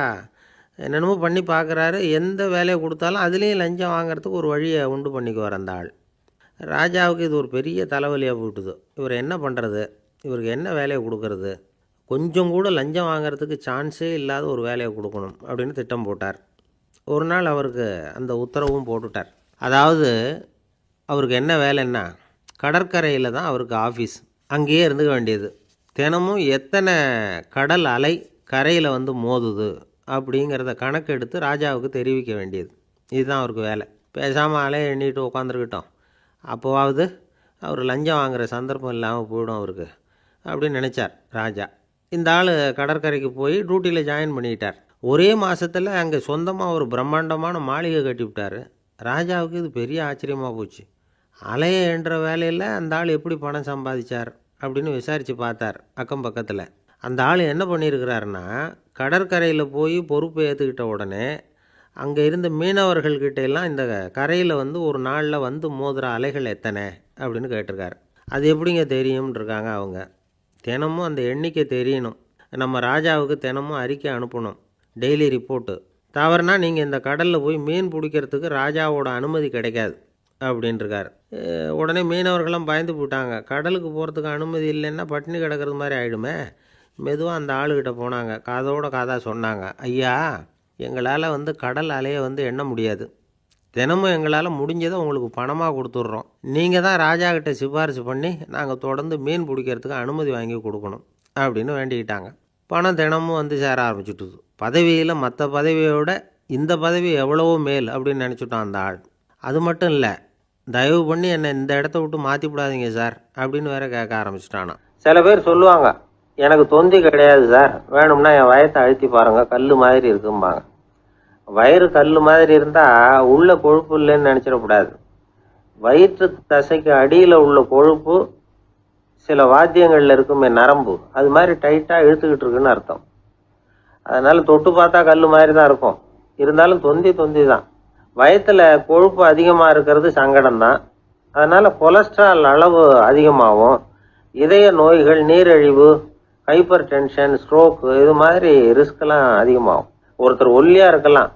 என்னென்னமோ பண்ணி பார்க்குறாரு. எந்த வேலையை கொடுத்தாலும் அதுலேயும் லஞ்சம் வாங்கிறதுக்கு ஒரு வழியை உண்டு பண்ணிக்குவார் அந்த ஆள். ராஜாவுக்கு இது ஒரு பெரிய தலைவலியாக போட்டுது. இவர் என்ன பண்ணுறது, இவருக்கு என்ன வேலையை கொடுக்கறது, கொஞ்சம் கூட லஞ்சம் வாங்கிறதுக்கு சான்ஸே இல்லாத ஒரு வேலையை கொடுக்கணும் அப்படின்னு திட்டம் போட்டார். ஒரு நாள் அவருக்கு அந்த உத்தரவும் போட்டுட்டார். அதாவது அவருக்கு என்ன வேலைன்னா, கடற்கரையில் தான் அவருக்கு ஆஃபீஸ். அங்கேயே இருந்துக்க வேண்டியது. தினமும் எத்தனை கடல் அலை கரையில் மோதுது அப்படிங்கிறத கணக்கெடுத்து ராஜாவுக்கு தெரிவிக்க வேண்டியது. இதுதான் அவருக்கு வேலை. பேசாமல் அலையை எண்ணிட்டு உட்காந்துருக்கிட்டோம், அப்போவாவது அவர் லஞ்சம் வாங்குகிற சந்தர்ப்பம் இல்லாமல் போயிடும் அவருக்கு அப்படின்னு நினச்சார் ராஜா. இந்த ஆள் கடற்கரைக்கு போய் டியூட்டியில் ஜாயின் பண்ணிக்கிட்டார். ஒரே மாதத்தில் அங்கே சொந்தமாக ஒரு பிரம்மாண்டமான மாளிகை கட்டிவிட்டார். ராஜாவுக்கு இது பெரிய ஆச்சரியமாக போச்சு. அலையை என்ற வேலையில் அந்த ஆள் எப்படி பணம் சம்பாதிச்சார் அப்படின்னு விசாரித்து பார்த்தார் அக்கம் பக்கத்தில். அந்த ஆள் என்ன பண்ணியிருக்கிறாருன்னா, கடற்கரையில் போய் பொறுப்பு ஏற்றுக்கிட்ட உடனே அங்கே இருந்த மீனவர்கள்கிட்ட எல்லாம் இந்த கரையில் ஒரு நாளில் மோதுகிற அலைகள் எத்தனை அப்படின்னு கேட்டிருக்காரு. அது எப்படிங்க தெரியும்னு இருக்காங்க அவங்க. தினமும் அந்த எண்ணிக்கை தெரியணும். நம்ம ராஜாவுக்கு தினமும் அறிக்கை அனுப்பணும், டெய்லி ரிப்போர்ட்டு. தவறுனா நீங்கள் இந்த கடலில் போய் மீன் பிடிக்கிறதுக்கு ராஜாவோட அனுமதி கிடைக்காது அப்படின்ட்டுருக்காரு. உடனே மீனவர்கள்லாம் பயந்து போட்டாங்க. கடலுக்கு போகிறதுக்கு அனுமதி இல்லைன்னா பட்டினி கிடக்கிறது மாதிரி ஆகிடுமே. மெதுவாக அந்த ஆளுகிட்ட போனாங்க. காதோட காதாக சொன்னாங்க, ஐயா, எங்களால் கடல் அலையை எண்ண முடியாது. தினமும் எங்களால் முடிஞ்சதை உங்களுக்கு பணமாக கொடுத்துட்றோம். நீங்கள் தான் ராஜா கிட்ட சிபாரிசு பண்ணி நாங்கள் தொடர்ந்து மீன் பிடிக்கிறதுக்கு அனுமதி வாங்கி கொடுக்கணும் அப்படின்னு வேண்டிக்கிட்டாங்க. பணம் தினமும் சேர ஆரம்பிச்சுட்டுது. பதவியில் மற்ற பதவியோட இந்த பதவி எவ்வளவோ மேல் அப்படின்னு நினச்சிட்டான் அந்த ஆள். அது மட்டும் இல்லை, தயவு பண்ணி என்னை இந்த இடத்த விட்டு மாற்றி விடாதீங்க சார் அப்படின்னு வேற கேட்க ஆரம்பிச்சிட்டானா. சில பேர் சொல்லுவாங்க, எனக்கு தொந்தி கிடையாது சார், வேணும்னா என் வயத்தை அழுத்தி பாருங்க, கல் மாதிரி இருக்கும்பாங்க. வயிறு கல் மாதிரி இருந்தால் உள்ள கொழுப்பு இல்லைன்னு நினச்சிடக்கூடாது. வயிற்று தசைக்கு அடியில் உள்ள கொழுப்பு சில வாத்தியங்களில் இருக்குமே நரம்பு, அது மாதிரி டைட்டாக இழுத்துக்கிட்டு இருக்குன்னு அர்த்தம். அதனால் தொட்டு பார்த்தா கல் மாதிரி தான் இருக்கும். இருந்தாலும் தொந்தி தான். வயத்தில் கொழுப்பு அதிகமாக இருக்கிறது சங்கடம் தான். அதனால் கொலஸ்ட்ரால் அளவு அதிகமாகும். இதய நோய்கள், நீரிழிவு, ஹைப்பர் டென்ஷன், ஸ்ட்ரோக்கு, இது மாதிரி ரிஸ்க்லாம் அதிகமாகும். ஒருத்தர் ஒல்லியாக இருக்கலாம்,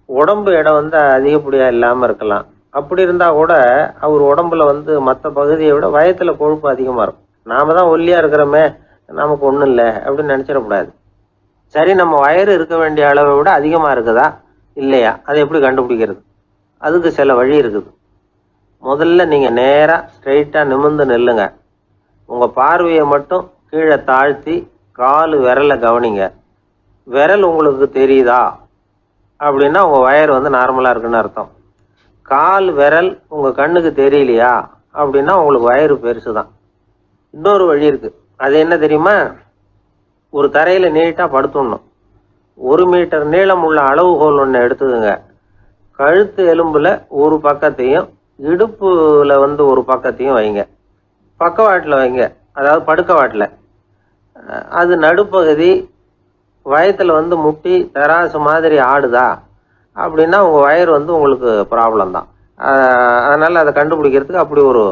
உடம்பு இடம் அதிகப்படியாக இல்லாமல் இருக்கலாம். அப்படி இருந்தால் கூட அவர் உடம்புல மற்ற பகுதியை விட வயத்தில் கொழுப்பு அதிகமாக இருக்கும். நாம தான் ஒல்லியாக இருக்கிறோமே, நமக்கு ஒன்றும் இல்லை அப்படின்னு நினச்சிடக்கூடாது. சரி, நம்ம வயிறு இருக்க வேண்டிய அளவை விட அதிகமாக இருக்குதா இல்லையா, அதை எப்படி கண்டுபிடிக்கிறது? அதுக்கு சில வழி இருக்குது. முதல்ல நீங்கள் நேராக ஸ்ட்ரெயிட்டாக நிமிர்ந்து நில்லுங்க. உங்கள் பார்வையை மட்டும் கீழே தாழ்த்தி கால் விரலை கவனிங்க. விரல் உங்களுக்கு தெரியுதா அப்படின்னா உங்கள் வயிறு நார்மலாக இருக்குன்னு அர்த்தம். கால் விரல் உங்கள் கண்ணுக்கு தெரியலையா அப்படின்னா உங்களுக்கு வயிறு பெருசு தான். இன்னொரு வழி இருக்குது. அது என்ன தெரியுமா? ஒரு தரையில் நீட்டாக படுத்துடணும். 1 மீட்டர் நீளம் உள்ள அளவுகோல் ஒன்று எடுத்துதுங்க. கழுத்து எலும்பில் ஒரு பக்கத்தையும் இடுப்புல ஒரு பக்கத்தையும் வைங்க. பக்கவாட்டில் வைங்க, அதாவது படுக்கவாட்டில். அது நடுப்பகுதி வயத்தில் முட்டி தராசு மாதிரி ஆடுதா அப்படின்னா உங்கள் வயிறு உங்களுக்கு ப்ராப்ளம் தான். அதனால் அதை கண்டுபிடிக்கிறதுக்கு அப்படி ஒரு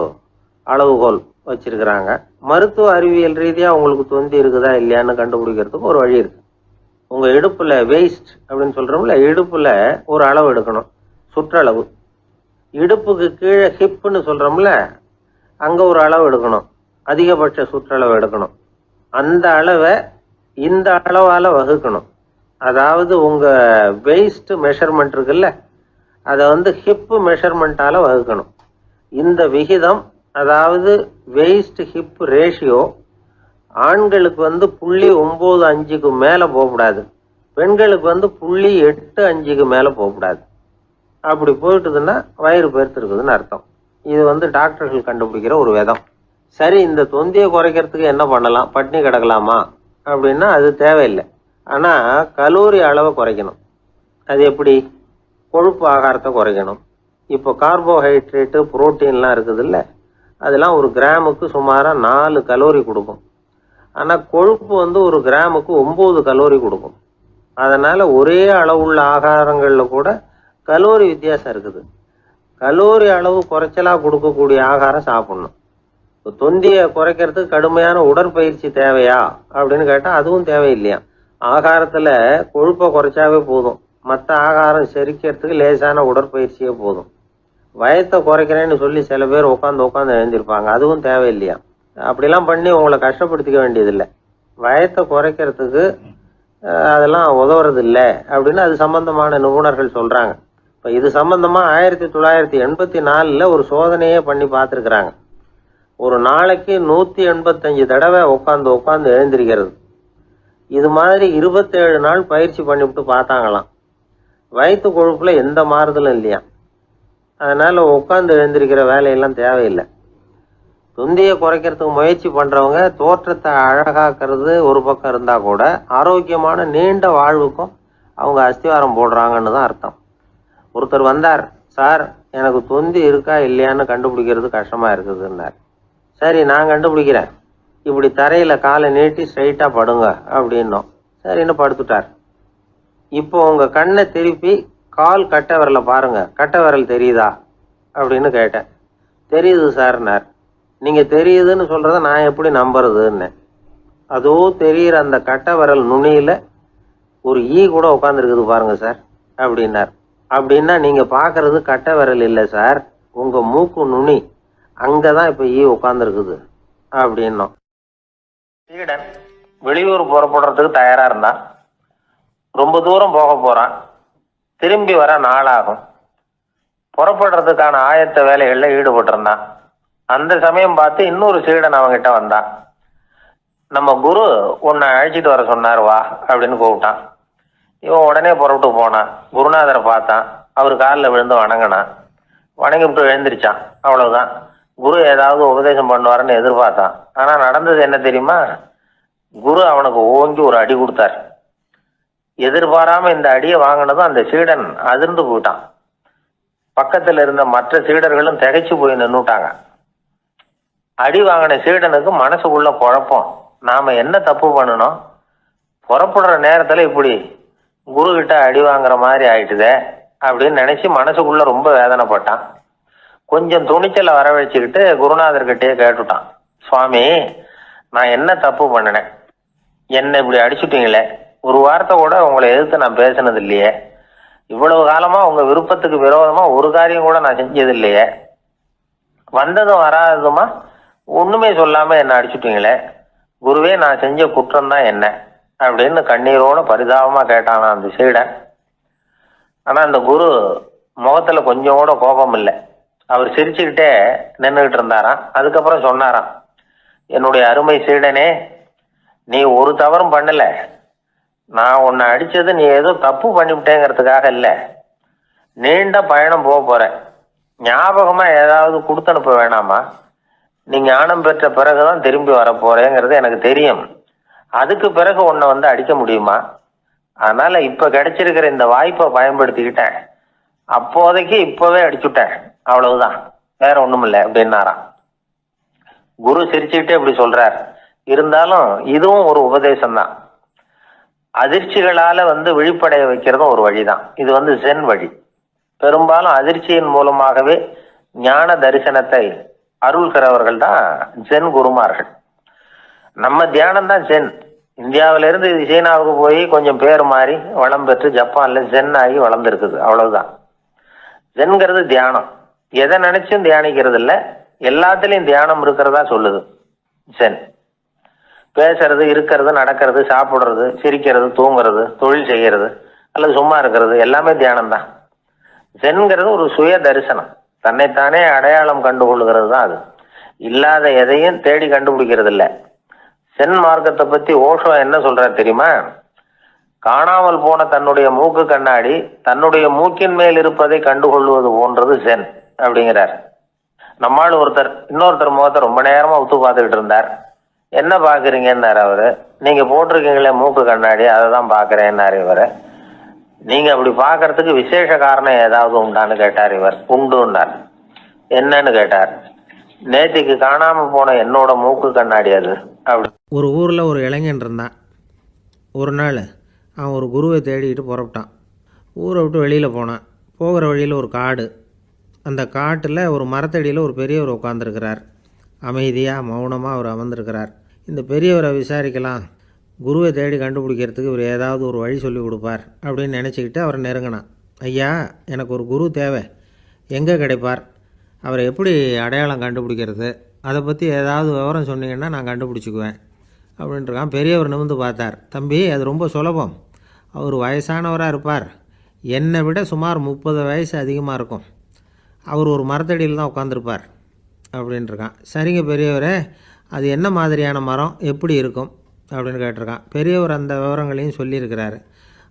அளவுகோல் வச்சிருக்கிறாங்க. மருத்துவ அறிவியல் ரீதியாக உங்களுக்கு தொந்தி இருக்குதா இல்லையான்னு கண்டுபிடிக்கிறதுக்கு ஒரு வழி இருக்குது. உங்கள் இடுப்பில் வெயிஸ்ட் அப்படின்னு சொல்கிறோம்ல, இடுப்பில் ஒரு அளவு எடுக்கணும், சுற்றளவு. இடுப்புக்கு கீழே ஹிப்புன்னு சொல்கிறோம்ல, அங்கே ஒரு அளவு எடுக்கணும், அதிகபட்ச சுற்றளவு எடுக்கணும். அந்த அளவை இந்த அளவால் வகுக்கணும். அதாவது உங்கள் வெயிஸ்ட் மெஷர்மெண்ட் இருக்குல்ல, அதை ஹிப்பு மெஷர்மெண்ட்டால் வகுக்கணும். இந்த விகிதம், அதாவது வெயிஸ்ட் ஹிப் ரேஷியோ, ஆண்களுக்கு 0.95க்கு மேலே போகக்கூடாது, பெண்களுக்கு 0.85க்கு மேலே போகக்கூடாது. அப்படி போயிட்டுதுன்னா வயிறு பெருத்துருக்குதுன்னு அர்த்தம். இது டாக்டர்கள் கண்டுபிடிக்கிற ஒரு விதம். சரி, இந்த தொந்தியை குறைக்கிறதுக்கு என்ன பண்ணலாம்? பட்டினி கிடக்கலாமா அப்படின்னா அது தேவையில்லை. ஆனால் கலோரி அளவை குறைக்கணும். அது எப்படி? கொழுப்பு ஆகாரத்தை குறைக்கணும். இப்போ கார்போஹைட்ரேட்டு, புரோட்டீன்லாம் இருக்குது இல்லை, அதெல்லாம் ஒரு கிராமுக்கு சுமாராக 4 கலோரி கொடுக்கும். ஆனால் கொழுப்பு ஒரு கிராமுக்கு 9 கலோரி கொடுக்கும். அதனால் ஒரே அளவுள்ள ஆகாரங்களில் கூட கலோரி வித்தியாசம் இருக்குது. கலோரி அளவு குறைச்சலாக கொடுக்கக்கூடிய ஆகாரம் சாப்பிடணும். இப்போ தொந்தியை குறைக்கிறதுக்கு கடுமையான உடற்பயிற்சி தேவையா அப்படின்னு கேட்டால் அதுவும் தேவையில்லையா. ஆகாரத்தில் கொழுப்பை குறைச்சாவே போதும், மற்ற ஆகாரம் செரிக்கிறதுக்கு லேசான உடற்பயிற்சியே போதும். வயத்தை குறைக்கிறேன்னு சொல்லி சில பேர் உட்காந்து எழுந்திருப்பாங்க, அதுவும் தேவையில்லையா. அப்படிலாம் பண்ணி உங்களை கஷ்டப்படுத்திக்க வேண்டியதில்லை. வயத்தை குறைக்கிறதுக்கு அதெல்லாம் உதவுறது இல்லை அப்படின்னு அது சம்பந்தமான நிபுணர்கள் சொல்கிறாங்க. இப்போ இது சம்பந்தமாக 1984 ஒரு சோதனையே பண்ணி பார்த்துருக்குறாங்க. ஒரு நாளைக்கு 185 தடவை உட்காந்து எழுந்திருக்கிறது. இது மாதிரி 27 நாள் பயிற்சி பண்ணிவிட்டு பார்த்தாங்களாம். வயிற்று கொழுப்பில் எந்த மாறுதலும் இல்லையா. அதனால் உட்காந்து எழுந்திருக்கிற வேலையெல்லாம் தேவையில்லை. தொந்தியை குறைக்கிறதுக்கு முயற்சி பண்ணுறவங்க தோற்றத்தை அழகாக்கிறது ஒரு பக்கம் இருந்தால் கூட ஆரோக்கியமான நீண்ட வாழ்வுக்கும் அவங்க அஸ்திவாரம் போடுறாங்கன்னு தான் அர்த்தம். ஒருத்தர் வந்தார், சார் எனக்கு தொந்தி இருக்கா இல்லையான்னு கண்டுபிடிக்கிறது கஷ்டமாக இருக்குதுன்னார். சரி, நான் கண்டுபிடிக்கிறேன், இப்படி தரையில் காலை நீட்டி ஸ்ட்ரைட்டாக படுங்க அப்படின்னோம். சரின்னு படுத்துட்டார். இப்போ உங்கள் கண்ணை திருப்பி கால் கட்டை விரலை பாருங்க, கட்டை விரல் தெரியுதா அப்படின்னு கேட்டேன். தெரியுது சார்னார். நீங்கள் தெரியுதுன்னு சொல்கிறத நான் எப்படி நம்புறதுன்னு. அதோ தெரிகிற அந்த கட்டை விரல் நுனியில் ஒரு ஈ கூட உட்காந்துருக்குது பாருங்க சார் அப்படின்னார். அப்படின்னா நீங்கள் பார்க்கறது கட்டை விரல் இல்லை சார், உங்க மூக்கு நுனி அங்கதான் இப்ப ஈ உட்கார்ந்துருக்குது அப்படின்னோம். சீடன் வெளியூர் புறப்படுறதுக்கு தயாரா இருந்தான். ரொம்ப தூரம் போக போறான். திரும்பி வர நாளாகும். புறப்படுறதுக்கான ஆயத்த வேலைகள்ல ஈடுபட்டிருந்தான். அந்த சமயம் பார்த்து இன்னொரு சீடன் அவன்கிட்ட வந்தான். நம்ம குரு உன்னை அழைச்சிட்டு வர சொன்னார் வா அப்படின்னு கூப்பிட்டான். இவன் உடனே புறப்பட்டு போனான். குருநாதரை பார்த்தான். அவர் காலில் விழுந்து வணங்கினான். வணங்கிவிட்டு எழுந்திரிச்சான். அவ்வளவுதான். குரு ஏதாவது உபதேசம் பண்ணுவாருன்னு எதிர்பார்த்தான். ஆனா நடந்தது என்ன தெரியுமா? குரு அவனுக்கு ஓங்கி ஒரு அடி கொடுத்தார். எதிர்பாராம இந்த அடியை வாங்கினதும் அந்த சீடன் அதிர்ந்து போயிட்டான். பக்கத்துல இருந்த மற்ற சீடர்களும் திகைச்சு போய் நின்னுட்டாங்க. அடி வாங்கின சீடனுக்கு மனசுக்குள்ள குழப்பம். நாம என்ன தப்பு பண்ணணும்? புறப்படுற நேரத்துல இப்படி குரு கிட்ட அடி வாங்குற மாதிரி ஆயிட்டுதே அப்படின்னு நினைச்சு மனசுக்குள்ள ரொம்ப வேதனைப்பட்டான். கொஞ்சம் துணிச்சலை வரவழைச்சுக்கிட்டு குருநாதர்கிட்டயே கேட்டுட்டான். சுவாமி, நான் என்ன தப்பு பண்ணினேன்? என்னை இப்படி அடிச்சுட்டீங்களே, ஒரு வார்த்தை கூட உங்களை எதிர்த்து நான் பேசினது இல்லையே, இவ்வளவு காலமா உங்க விருப்பத்துக்கு விரோதமா ஒரு காரியம் கூட நான் செஞ்சது இல்லையே, வந்ததும் வராததுமா ஒண்ணுமே சொல்லாம என்ன அடிச்சுட்டீங்களே, குருவே நான் செஞ்ச குற்றம் தான் என்ன அப்படின்னு கண்ணீரோட பரிதாபமா கேட்டானா அந்த சீடன். ஆனா அந்த குரு முகத்துல கொஞ்சம் கூட கோபம் இல்லை. அவர் சிரிச்சுக்கிட்டே நின்றுகிட்டு இருந்தாராம். அதுக்கப்புறம் சொன்னாராம், என்னுடைய அருமை சீடனே, நீ ஒரு தவறும் பண்ணல. நான் உன்னை அடிச்சது நீ ஏதோ தப்பு பண்ணிவிட்டேங்கிறதுக்காக இல்லை. நீண்ட பயணம் போக போறேன். ஞாபகமா ஏதாவது கொடுத்து அனுப்ப வேணாமா? நீ ஞானம் பெற்ற பிறகுதான் திரும்பி வர போறேங்கிறது எனக்கு தெரியும். அதுக்கு பிறகு உன்னை வந்து அடிக்க முடியுமா? அதனால இப்ப கிடைச்சிருக்கிற இந்த வாய்ப்பை பயன்படுத்திக்கிட்டேன். அப்போதைக்கு இப்பவே அடிச்சுட்டேன், அவ்வளவுதான், வேற ஒண்ணும் இல்லை அப்படின்னாராம். குரு சிரிச்சுக்கிட்டே இப்படி சொல்றார். இருந்தாலும் இதுவும் ஒரு உபதேசம் தான். அதிர்ச்சிகளால விழிப்படைய வைக்கிறதும் ஒரு வழிதான். இது ஜென் வழி. பெரும்பாலும் அதிர்ச்சியின் மூலமாகவே ஞான தரிசனத்தை அருள்கிறவர்கள் தான் ஜென் குருமார்கள். நம்ம தியானம் தான் ஜென். இந்தியாவில இருந்து இது சீனாவுக்கு போய் கொஞ்சம் பேர் மாறி வளம் பெற்று ஜப்பான்ல ஜென் ஆகி வளர்ந்துருக்குது, அவ்வளவுதான். ஜென்கிறது தியானம். எதை நினைச்சும் தியானிக்கிறது இல்லை, எல்லாத்துலயும் தியானம் இருக்கிறதா சொல்லுது ஜென். பேசுறது, இருக்கிறது, நடக்கிறது, சாப்பிடுறது, சிரிக்கிறது, தூங்குறது, தொழில் செய்யறது அல்லது சும்மா இருக்கிறது எல்லாமே தியானம் தான். ஜென்கிறது ஒரு சுய தரிசனம். தன்னைத்தானே அடையாளம் கண்டுகொள்ளுகிறது தான் அது. இல்லாத எதையும் தேடி கண்டுபிடிக்கிறது இல்லை. சென் மார்க்கத்தை பத்தி ஓஷோ என்ன சொல்றாரு தெரியுமா? காணாமல் போன தன்னுடைய மூக்கு கண்ணாடி தன்னுடைய மூக்கின் மேல் இருப்பதை கண்டுகொள்வது போன்றது சென் அப்படிங்கிறார். நம்மால் இன்னொருத்தர் முகத்தை ரொம்ப நேரமா உத்து பார்த்துக்கிட்டு இருந்தார். என்ன பாக்குறீங்கன்னாரு அவரு. நீங்க போட்டிருக்கீங்களே மூக்கு கண்ணாடி, அதை தான் பாக்குறேன்னாரு இவரு. நீங்க அப்படி பாக்குறதுக்கு விசேஷ காரணம் ஏதாவது உண்டான்னு கேட்டார் இவர். உண்டுன்னார். என்னன்னு கேட்டார். நேத்திக்கு காணாம போன என்னோட மூக்கு கண்ணாடி அது அப்படி. ஒரு ஊரில் ஒரு இளைஞன் இருந்தான். ஒரு நாள் அவன் ஒரு குருவை தேடிக்கிட்டு புறப்பட்டான். ஊரை விட்டு வெளியில் போனான். போகிற வழியில் ஒரு காடு. அந்த காட்டில் ஒரு மரத்தடியில் ஒரு பெரியவர் உட்காந்துருக்கிறார். அமைதியாக மௌனமாக அவர் அமர்ந்திருக்கிறார். இந்த பெரியவரை விசாரிக்கலாம், குருவை தேடி கண்டுபிடிக்கிறதுக்கு இவர் ஏதாவது ஒரு வழி சொல்லி கொடுப்பார் அப்படின்னு நினச்சிக்கிட்டு அவரை நெருங்கினான். ஐயா, எனக்கு ஒரு குரு தேவை, எங்கே கிடைப்பார்? அவரை எப்படி அடையாளம் கண்டுபிடிக்கிறது? அதை பற்றி ஏதாவது விவரம் சொன்னீங்கன்னா நான் கண்டுபிடிச்சிக்குவேன் அப்படின்ட்டுருக்கான். பெரியவர் நிமிர்ந்து பார்த்தார். தம்பி, அது ரொம்ப சுலபம். அவர் வயசானவராக இருப்பார். என்னை விட சுமார் 30 வயசு அதிகமாக இருக்கும். அவர் ஒரு மரத்தடியில் தான் உட்காந்துருப்பார் அப்படின்ட்டுருக்கான். சரிங்க பெரியவரே, அது என்ன மாதிரியான மரம், எப்படி இருக்கும் அப்படின்னு கேட்டிருக்கான். பெரியவர் அந்த விவரங்களையும் சொல்லியிருக்கிறாரு.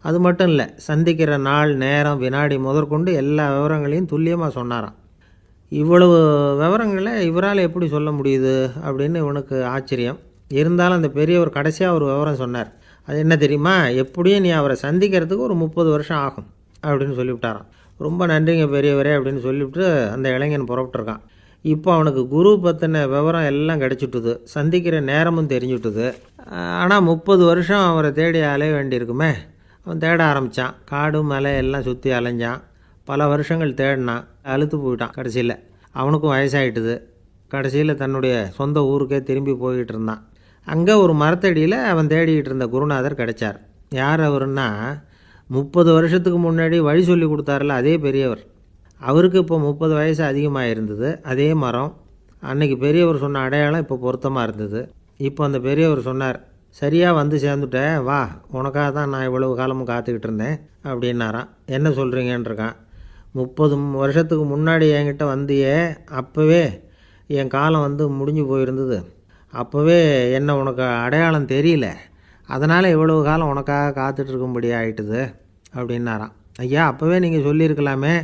அது மட்டும் இல்லை, சந்திக்கிற நாள், நேரம், வினாடி முதற்கொண்டு எல்லா விவரங்களையும் துல்லியமாக சொன்னாராம். இவ்வளவு விவரங்களை இவரால் எப்படி சொல்ல முடியுது அப்படின்னு இவனுக்கு ஆச்சரியம். இருந்தாலும் அந்த பெரியவர் கடைசியாக ஒரு விவரம் சொன்னார். அது என்ன தெரியுமா? எப்படியும் நீ அவரை சந்திக்கிறதுக்கு ஒரு 30 வருஷம் ஆகும் அப்படின்னு சொல்லிவிட்டாராம். ரொம்ப நன்றிங்க பெரியவரே அப்படின்னு சொல்லிவிட்டு அந்த இளைஞன் புறப்பட்டுருக்கான். இப்போ அவனுக்கு குரு பற்றின விவரம் எல்லாம் கிடச்சிட்டுது. சந்திக்கிற நேரமும் தெரிஞ்சுட்டுது. ஆனால் 30 வருஷம் அவரை தேடி அலைய வேண்டியிருக்குமே. அவன் தேட ஆரம்பித்தான். காடு மலை எல்லாம் சுற்றி அலைஞ்சான். பல வருஷங்கள் தேடினான். அழுத்து போயிட்டான். கடைசியில் அவனுக்கும் வயசாகிட்டுது. கடைசியில் தன்னுடைய சொந்த ஊருக்கே திரும்பி போய்கிட்டு இருந்தான். அங்கே ஒரு மரத்தடியில் அவன் தேடிக்கிட்டு இருந்த குருநாதர் கிடைச்சார். யார் அவருன்னா, 30 வருஷத்துக்கு முன்னாடி வழி சொல்லி கொடுத்தாருல அதே பெரியவர். அவருக்கு இப்போ 30 வயசு அதிகமாக இருந்தது. அதே மரம். அன்னைக்கு பெரியவர் சொன்ன அடையாளம் இப்போ பொருத்தமாக இருந்தது. இப்போ அந்த பெரியவர் சொன்னார், சரியாக வந்து சேர்ந்துட்டேன், வா, உனக்காக தான் நான் இவ்வளவு காலமும் காத்துக்கிட்டு இருந்தேன் அப்படின்னாராம். என்ன சொல்கிறீங்கன்றிருக்கான். 30 வருஷத்துக்கு முன்னாடி என்கிட்ட வந்தியே, அப்போவே என் காலம் வந்து முடிஞ்சு போயிருந்தது. அப்போவே என்ன உனக்கு அடையாளம் தெரியல, அதனால் இவ்வளவு காலம் உனக்காக காத்துட்ருக்கும்படி ஆயிட்டுது அப்படின்னாராம். ஐயா, அப்போவே நீங்கள் சொல்லியிருக்கலாமே,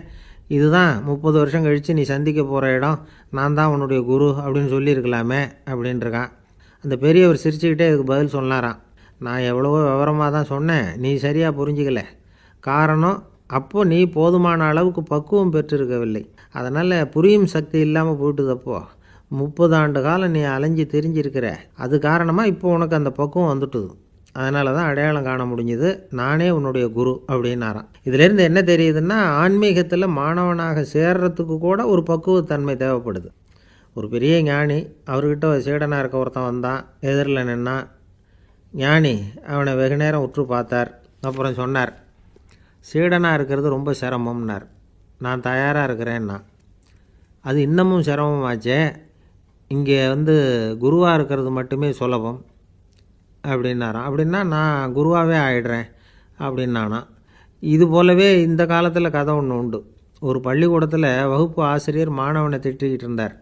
இதுதான் 30 வருஷம் கழித்து நீ சந்திக்க போகிற இடம், நான் தான் உன்னுடைய குரு அப்படின்னு சொல்லியிருக்கலாமே அப்படின்ட்டுருக்கான். அந்த பெரியவர் சிரிச்சுக்கிட்டே இதுக்கு பதில் சொன்னாராம். நான் எவ்வளவோ விவரமாக தான் சொன்னேன், நீ சரியாக புரிஞ்சிக்கல. காரணம், அப்போது நீ போதுமான அளவுக்கு பக்குவம் பெற்றிருக்கவில்லை. அதனால் புரியும் சக்தி இல்லாமல் போயிட்டுதப்போ 30 ஆண்டு காலம் நீ அலைஞ்சி தெரிஞ்சிருக்கிற. அது காரணமாக இப்போ உனக்கு அந்த பக்குவம் வந்துட்டுது. அதனால தான் அடையாளம் காண முடிஞ்சுது, நானே உன்னுடைய குரு அப்படின்னாராம். இதிலேருந்து என்ன தெரியுதுன்னா, ஆன்மீகத்தில் மாணவனாக சேர்றதுக்கு கூட ஒரு பக்குவத்தன்மை தேவைப்படுது. ஒரு பெரிய ஞானி, அவர்கிட்ட ஒரு சீடனாக இருக்க ஒருத்தன் வந்தான், எதிரில் நின்னான். ஞானி அவனை வெகு நேரம் உற்று பார்த்தார். அப்புறம் சொன்னார், சீடனாக இருக்கிறது ரொம்ப சிரமம்னார். நான் தயாராக இருக்கிறேன்னா. அது இன்னமும் சிரமமாச்சே, இங்கே வந்து குருவாக இருக்கிறது மட்டுமே சுலபம் அப்படின்னாராம். அப்படின்னா நான் குருவாகவே ஆயிடுறேன் அப்படின்னானா. இது போலவே இந்த காலத்தில் கதை ஒன்று உண்டு. ஒரு பள்ளிக்கூடத்தில் வகுப்பு ஆசிரியர் மாணவனை திட்டிக்கிட்டு இருந்தார்.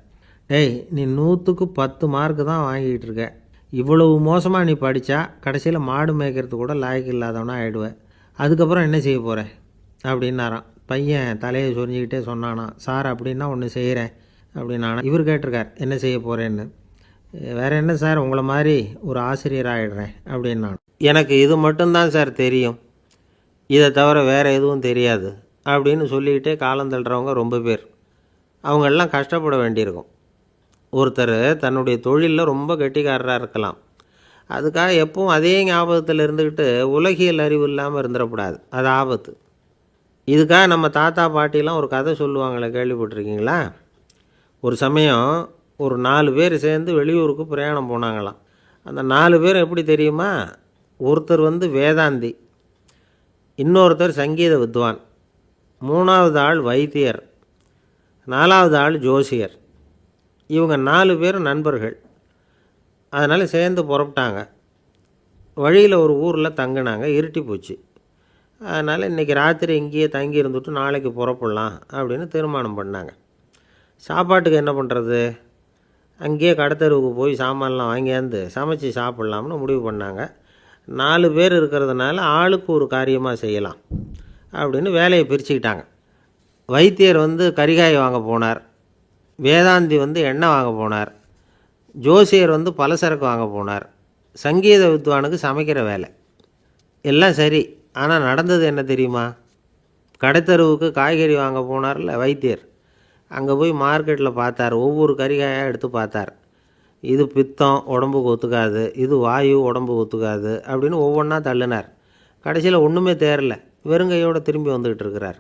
டேய், நீ 100க்கு 10 மார்க்கு தான் வாங்கிக்கிட்டு இருக்க. இவ்வளவு மோசமாக நீ படித்தா கடைசியில் மாடு மேய்க்கிறது கூட லாய்க்கு இல்லாதவனா ஆகிடுவேன். அதுக்கப்புறம் என்ன செய்ய போகிறேன் அப்படின்னாராம். பையன் தலையை சொரிஞ்சிக்கிட்டே சொன்னானா, சார் அப்படின்னா ஒன்று செய்கிறேன் அப்படின்னானா. இவர் கேட்டிருக்கார், என்ன செய்ய போகிறேன்னு. வேறு என்ன சார், உங்களை மாதிரி ஒரு ஆசிரியர் ஆகிடுறேன் அப்படின்னான். எனக்கு இது மட்டும்தான் சார் தெரியும், இதை தவிர வேறு எதுவும் தெரியாது அப்படின்னு சொல்லிக்கிட்டே காலம் தள்ளுறவங்க ரொம்ப பேர். அவங்களெல்லாம் கஷ்டப்பட வேண்டியிருக்கும். ஒருத்தர் தன்னுடைய தொழிலில் ரொம்ப கெட்டிக்காரராக இருக்கலாம். அதுக்காக எப்பவும் அதே ஞாபகத்தில் இருந்துக்கிட்டு உலகியல் அறிவு இல்லாமல் இருந்துடக்கூடாது, அது ஆபத்து. இதுக்காக நம்ம தாத்தா பாட்டிலாம் ஒரு கதை சொல்லுவாங்களே, கேள்விப்பட்டிருக்கீங்களா? ஒரு சமயம் ஒரு 4 பேர் சேர்ந்து வெளியூருக்கு பிரயாணம் போனாங்களாம். அந்த 4 பேர் எப்படி தெரியுமா? ஒருத்தர் வந்து வேதாந்தி, இன்னொருத்தர் சங்கீத வித்வான், 3வது ஆள் வைத்தியர், 4வது ஆள் ஜோசியர். இவங்க 4 பேரும் நண்பர்கள். அதனால் சேர்ந்து புறப்பட்டாங்க. வழியில் ஒரு ஊரில் தங்கினாங்க. இருட்டி போச்சு. அதனால் இன்றைக்கி ராத்திரி இங்கேயே தங்கி இருந்துட்டு நாளைக்கு புறப்படலாம் அப்படின்னு தீர்மானம் பண்ணாங்க. சாப்பாட்டுக்கு என்ன பண்ணுறது? அங்கேயே கடத்தெருவுக்கு போய் சாமான்லாம் வாங்கியாந்து சமைச்சு சாப்பிட்லாம்னு முடிவு பண்ணாங்க. 4 பேர் இருக்கிறதுனால ஆளுக்கு ஒரு காரியமாக செய்யலாம் அப்படின்னு வேலையை பிரிச்சுக்கிட்டாங்க. வைத்தியர் வந்து கரிகாய் வாங்க போனார், வேதாந்தி வந்து எண்ணெய் வாங்க போனார், ஜோசியர் வந்து பலசரக்கு வாங்க போனார், சங்கீத வித்வானுக்கு சமைக்கிற வேலை. எல்லாம் சரி, ஆனால் நடந்தது என்ன தெரியுமா? கடைத்தெருவுக்கு காய்கறி வாங்க போனார்ல வைத்தியர், அங்கே போய் மார்க்கெட்டில் பார்த்தார். ஒவ்வொரு கறிகாயாக எடுத்து பார்த்தார். இது பித்தம், உடம்புக்கு ஒத்துக்காது, இது வாயு, உடம்புக்கு ஒத்துக்காது அப்படின்னு ஒவ்வொன்றா தள்ளினார். கடைசியில் ஒன்றுமே தேரல, வெறுங்கையோடு திரும்பி வந்துக்கிட்டு இருக்கிறார்.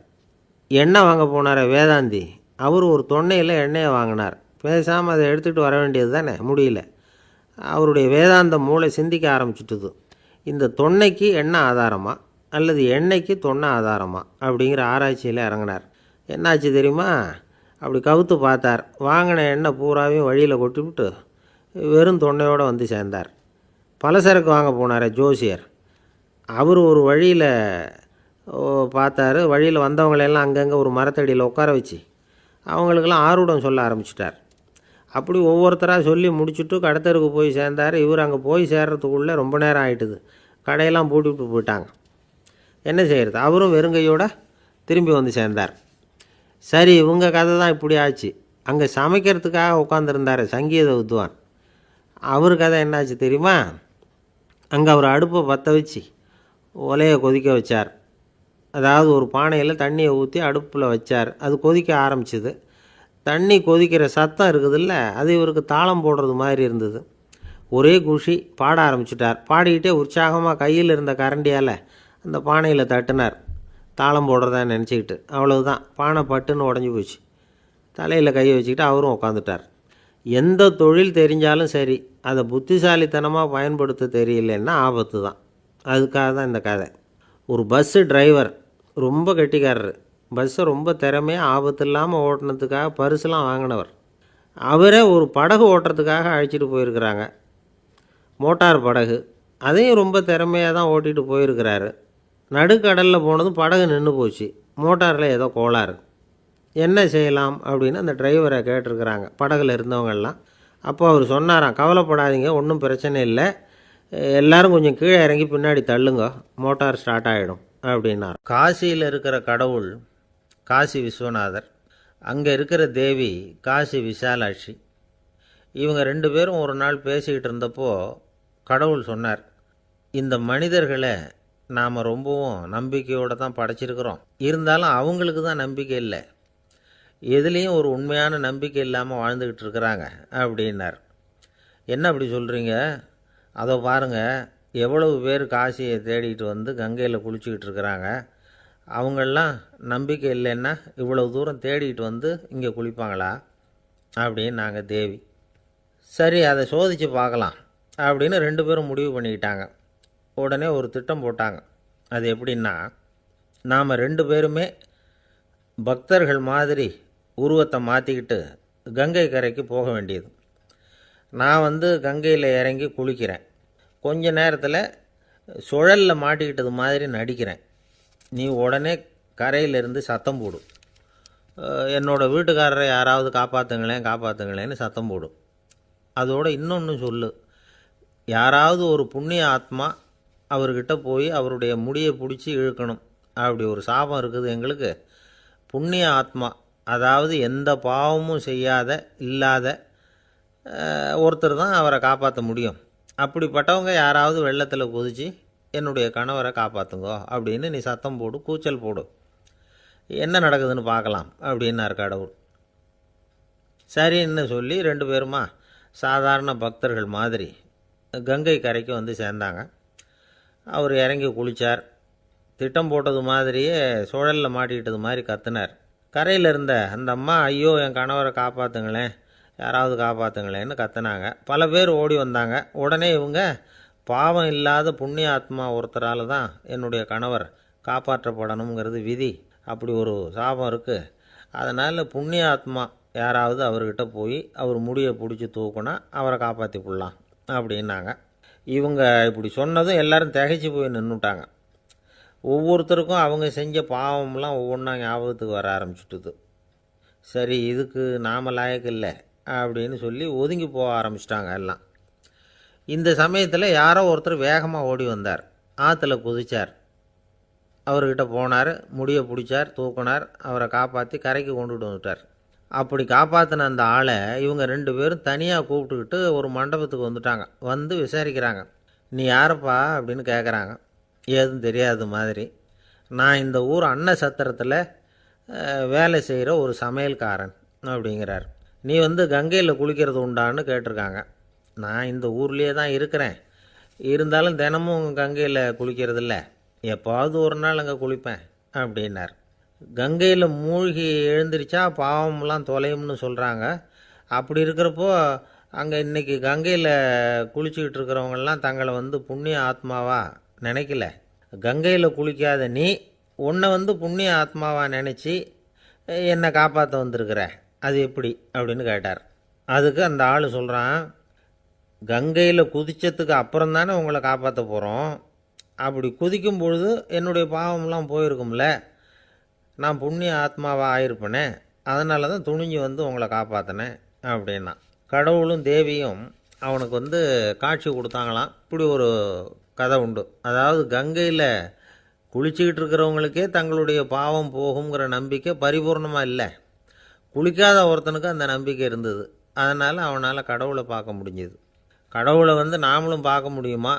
எண்ணெய் வாங்க போனார் வேதாந்தி, அவர் ஒரு தொன்னையில் எண்ணெயை வாங்கினார். பேசாமல் அதை எடுத்துகிட்டு வர வேண்டியது தானே, முடியல. அவருடைய வேதாந்த மூளை சிந்திக்க ஆரம்பிச்சுட்டுது. இந்த தொன்னைக்கு எண்ணெய் ஆதாரமா அல்லது எண்ணெய்க்கு தொன்னை ஆதாரமா அப்படிங்கிற ஆராய்ச்சியில் இறங்கினார். என்னாச்சு தெரியுமா? அப்படி கவுத்து பார்த்தார். வாங்கின எண்ணெய் பூராவையும் வழியில் கொட்டிவிட்டு வெறும் தொன்னையோடு வந்து சேர்ந்தார். பலசரக்கு வாங்க போனார் ஜோசியர், அவர் ஒரு வழியில் பார்த்தார். வழியில் வந்தவங்களெல்லாம் அங்கங்கே ஒரு மரத்தடியில் உட்கார வச்சு அவங்களுக்கெல்லாம் ஆர்வம் சொல்ல ஆரம்பிச்சிட்டார். அப்படி ஒவ்வொருத்தராக சொல்லி முடிச்சுட்டு கடத்தருக்கு போய் சேர்ந்தார். இவர் அங்கே போய் சேர்றதுக்குள்ளே ரொம்ப நேரம் ஆகிட்டுது. கடையெல்லாம் பூட்டிவிட்டு போயிட்டாங்க. என்ன செய்கிறது? அவரும் வெறுங்கையோடு திரும்பி வந்து சேர்ந்தார். சரி, இவங்க கதை தான் இப்படி ஆச்சு. அங்கே சமைக்கிறதுக்காக உட்காந்துருந்தார் சங்கீத வித்வான், அவர் கதை என்னாச்சு தெரியுமா? அங்கே அவர் அடுப்பை பற்ற வச்சு ஒலையை கொதிக்க வச்சார். அதாவது ஒரு பானையில் தண்ணியை ஊற்றி அடுப்பில் வச்சார். அது கொதிக்க ஆரம்பிச்சிது. தண்ணி கொதிக்கிற சத்தம் இருக்குதுல்ல, அது இவருக்கு தாளம் போடுறது மாதிரி இருந்தது. ஒரே குஷி, பாட ஆரம்பிச்சிட்டார். பாடிக்கிட்டே உற்சாகமாக கையில் இருந்த கரண்டியால் அந்த பானையில் தட்டினார், தாளம் போடுறதா நினச்சிக்கிட்டு. அவ்வளவுதான், பானை பட்டுன்னு உடஞ்சி போச்சு. தலையில் கையை வச்சுக்கிட்டு அவரும் உட்காந்துட்டார். எந்த தொழில் தெரிஞ்சாலும் சரி, அதை புத்திசாலித்தனமாக பயன்படுத்த தெரியலன்னா ஆபத்து தான். அதுக்காக தான் இந்த கதை. ஒரு பஸ்ஸு டிரைவர் ரொம்ப கெட்டிக்காரர். பஸ்ஸை ரொம்ப திறமையாக ஆபத்து இல்லாமல் ஓட்டினதுக்காக பரிசுலாம் வாங்கினவர். அவரே ஒரு படகு ஓட்டுறதுக்காக அழைச்சிட்டு போயிருக்கிறாங்க, மோட்டார் படகு. அதையும் ரொம்ப திறமையாக தான் ஓட்டிகிட்டு போயிருக்கிறாரு. நடுக்கடலில் போனதும் படகு நின்று போச்சு. மோட்டாரில் ஏதோ கோளாறு. என்ன செய்யலாம் அப்படின்னு அந்த டிரைவரை கேட்டிருக்கிறாங்க படகுல இருந்தவங்கெல்லாம். அப்போ அவர் சொன்னாராம், கவலைப்படாதீங்க, ஒன்றும் பிரச்சனை இல்லை, எல்லோரும் கொஞ்சம் கீழே இறங்கி பின்னாடி தள்ளுங்க, மோட்டார் ஸ்டார்ட் ஆகிடும் அப்படின்னார். காசியில் இருக்கிற கடவுள் காசி விஸ்வநாதர், அங்கே இருக்கிற தேவி காசி விசாலாட்சி. இவங்க 2 பேரும் ஒரு நாள் பேசிக்கிட்டு இருந்தப்போ கடவுள் சொன்னார், இந்த மனிதர்களை நாம் ரொம்பவும் நம்பிக்கையோடு தான் படைச்சிருக்கிறோம், இருந்தாலும் அவங்களுக்கு தான் நம்பிக்கை இல்லை, எதுலேயும் ஒரு உண்மையான நம்பிக்கை இல்லாமல் வாழ்ந்துக்கிட்டு இருக்கிறாங்க அப்படின்னார். என்ன அப்படி சொல்கிறீங்க? அதோ பாருங்கள், எவ்வளவு பேர் காசியை தேடிட்டு வந்து கங்கையில் குளிச்சுக்கிட்டு இருக்கிறாங்க, அவங்களெலாம் நம்பிக்கை இல்லைன்னா இவ்வளவு தூரம் தேடிட்டு வந்து இங்கே குளிப்பாங்களா அப்படின்னு நாங்கள் தேவி. சரி, அதை சோதித்து பார்க்கலாம் அப்படின்னு 2 பேரும் முடிவு பண்ணிக்கிட்டாங்க. உடனே ஒரு திட்டம் போட்டாங்க. அது எப்படின்னா, நாம் 2 பேருமே பக்தர்கள் மாதிரி உருவத்தை மாற்றிக்கிட்டு கங்கை கரைக்கு போக வேண்டியது. நான் வந்து கங்கையில் இறங்கி குளிக்கிறேன், கொஞ்ச நேரத்தில் சுழலில் மாட்டிக்கிட்டது மாதிரி நடிக்கிறேன். நீ உடனே கரையிலிருந்து சத்தம் போடும், என்னோடய வீட்டுக்காரரை யாராவது காப்பாற்றுங்களேன்னு சத்தம் போடும். அதோடு இன்னொன்று சொல்லு, யாராவது ஒரு புண்ணிய ஆத்மா அவர்கிட்ட போய் அவருடைய முடியை பிடிச்சி இழுக்கணும், அப்படி ஒரு சாபம் இருக்குது எங்களுக்கு. புண்ணிய ஆத்மா, அதாவது எந்த பாவமும் செய்யாத இல்லாத ஒருத்தர் தான் அவரை காப்பாற்ற முடியும். அப்படிப்பட்டவங்க யாராவது வெள்ளத்தில் குதித்து என்னுடைய கணவரை காப்பாற்றுங்கோ அப்படின்னு நீ சத்தம் போடு, கூச்சல் போடு, என்ன நடக்குதுன்னு பார்க்கலாம் அப்படின்னார் கடவுள். சரின்னு சொல்லி 2 பேருமா சாதாரண பக்தர்கள் மாதிரி கங்கை கரைக்கு வந்து சேர்ந்தாங்க. அவர் இறங்கி குளித்தார். திட்டம் போட்டது மாதிரியே சுழலில் மாட்டிக்கிட்டது மாதிரி கத்துனார். கரையில் இருந்த அந்த அம்மா, ஐயோ என் கணவரை காப்பாற்றுங்களேன், யாராவது காப்பாற்றுங்களேன்னு கத்துனாங்க. பல பேர் ஓடி வந்தாங்க. உடனே இவங்க, பாவம் இல்லாத புண்ணிய ஆத்மா ஒருத்தரால் தான் என்னுடைய கணவர் காப்பாற்றப்படணுங்கிறது விதி, அப்படி ஒரு சாபம் இருக்குது, அதனால் புண்ணிய ஆத்மா யாராவது அவர்கிட்ட போய் அவர் முடியை பிடிச்சி தூக்குனா அவரை காப்பாற்றி கொள்ளலாம் அப்படின்னாங்க. இவங்க இப்படி சொன்னதும் எல்லோரும் திகைச்சு போய் நின்றுட்டாங்க. ஒவ்வொருத்தருக்கும் அவங்க செஞ்ச பாவம்லாம் ஒவ்வொன்றா ஞாபகத்துக்கு வர ஆரம்பிச்சுட்டுது. சரி, இதுக்கு நாம் லாயக்கு இல்லை அப்படின்னு சொல்லி ஒதுங்கி போக ஆரம்பிச்சிட்டாங்க எல்லாம். இந்த சமயத்தில் யாரோ ஒருத்தர் வேகமாக ஓடி வந்தார், ஆற்றுல குதித்தார். அவர்கிட்ட போனார், முடியை பிடிச்சார், தூக்கினார், அவரை காப்பாற்றி கரைக்கு கொண்டுட்டு வந்துட்டார். அப்படி காப்பாற்றின அந்த ஆளை இவங்க 2 பேரும் தனியாக கூப்பிட்டுக்கிட்டு ஒரு மண்டபத்துக்கு வந்துட்டாங்க. வந்து விசாரிக்கிறாங்க. நீ யாரப்பா அப்படின்னு கேட்குறாங்க. ஏதும் தெரியாத மாதிரி. நான் இந்த ஊர் அன்ன சத்திரத்தில் வேலை செய்கிற ஒரு சமையல்காரன் அப்படிங்கிறார். நீ வந்து கங்கையில் குளிக்கிறது உண்டான்னு கேட்டிருக்காங்க. நான் இந்த ஊர்லேயே தான் இருக்கிறேன், இருந்தாலும் தினமும் கங்கையில் குளிக்கிறதில்ல, எப்போவாவது ஒரு நாள் அங்கே குளிப்பேன் அப்படின்னார். கங்கையில் மூழ்கி எழுந்திரிச்சா பாவம்லாம் தொலையும்னு சொல்கிறாங்க. அப்படி இருக்கிறப்போ அங்கே இன்றைக்கி கங்கையில் குளிச்சுக்கிட்டு இருக்கிறவங்கெல்லாம் தங்களை வந்து புண்ணிய ஆத்மாவா நினைக்கல. கங்கையில் குளிக்காத நீ உன்னை வந்து புண்ணிய ஆத்மாவா நினச்சி என்னை காப்பாற்ற வந்திருக்கிற, அது எப்படி அப்படின்னு கேட்டார். அதுக்கு அந்த ஆள் சொல்கிறான், கங்கையில் குதித்ததுக்கு அப்புறம் தானே உங்களை காப்பாற்ற போகிறோம், அப்படி குதிக்கும் பொழுது என்னுடைய பாவம்லாம் போயிருக்கும்ல, நான் புண்ணிய ஆத்மாவாக ஆயிருப்பேனே, அதனால தான் துணிஞ்சு வந்து உங்களை காப்பாற்றினேன் அப்படின்னா. கடவுளும் தேவியும் அவனுக்கு வந்து காட்சி கொடுத்தாங்களாம். இப்படி ஒரு கதை உண்டு. அதாவது கங்கையில் குளிச்சுக்கிட்டு இருக்கிறவங்களுக்கே தங்களுடைய பாவம் போகுங்கிற நம்பிக்கை பரிபூர்ணமாக இல்லை, குளிக்காத ஒருத்தனுக்கு அந்த நம்பிக்கை இருந்தது. அதனால் அவனால் கடவுளை பார்க்க முடிஞ்சுது. கடவுளை வந்து நாமளும் பார்க்க முடியுமா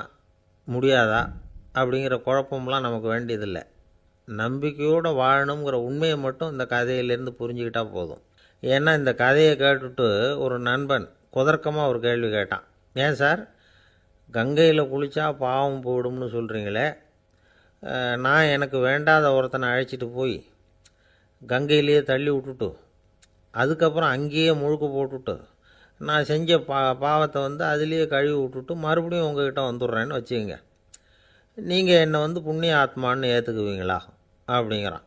முடியாதா அப்படிங்கிற குழப்பம்லாம் நமக்கு வேண்டியதில்லை. நம்பிக்கையோடு வாழணுங்கிற உண்மையை மட்டும் இந்த கதையிலேருந்து புரிஞ்சுக்கிட்டால் போதும். ஏன்னா இந்த கதையை கேட்டுட்டு ஒரு நண்பன் குதர்க்கமாக ஒரு கேள்வி கேட்டான். ஏன் சார், கங்கையில் குளித்தா பாவம் போயிடும்னு சொல்கிறீங்களே, நான் எனக்கு வேண்டாத ஒருத்தனை அழைச்சிட்டு போய் கங்கையிலேயே தள்ளி விட்டுட்டு அதுக்கப்புறம் அங்கேயே முழுக்க போட்டுட்டு நான் செஞ்ச பாவத்தை வந்து அதுலேயே கழுவி விட்டுட்டு மறுபடியும் உங்ககிட்ட வந்துடுறேன்னு வச்சுக்கோங்க, நீங்கள் என்னை வந்து புண்ணிய ஆத்மான்னு ஏற்றுக்குவீங்களா அப்படிங்கிறான்.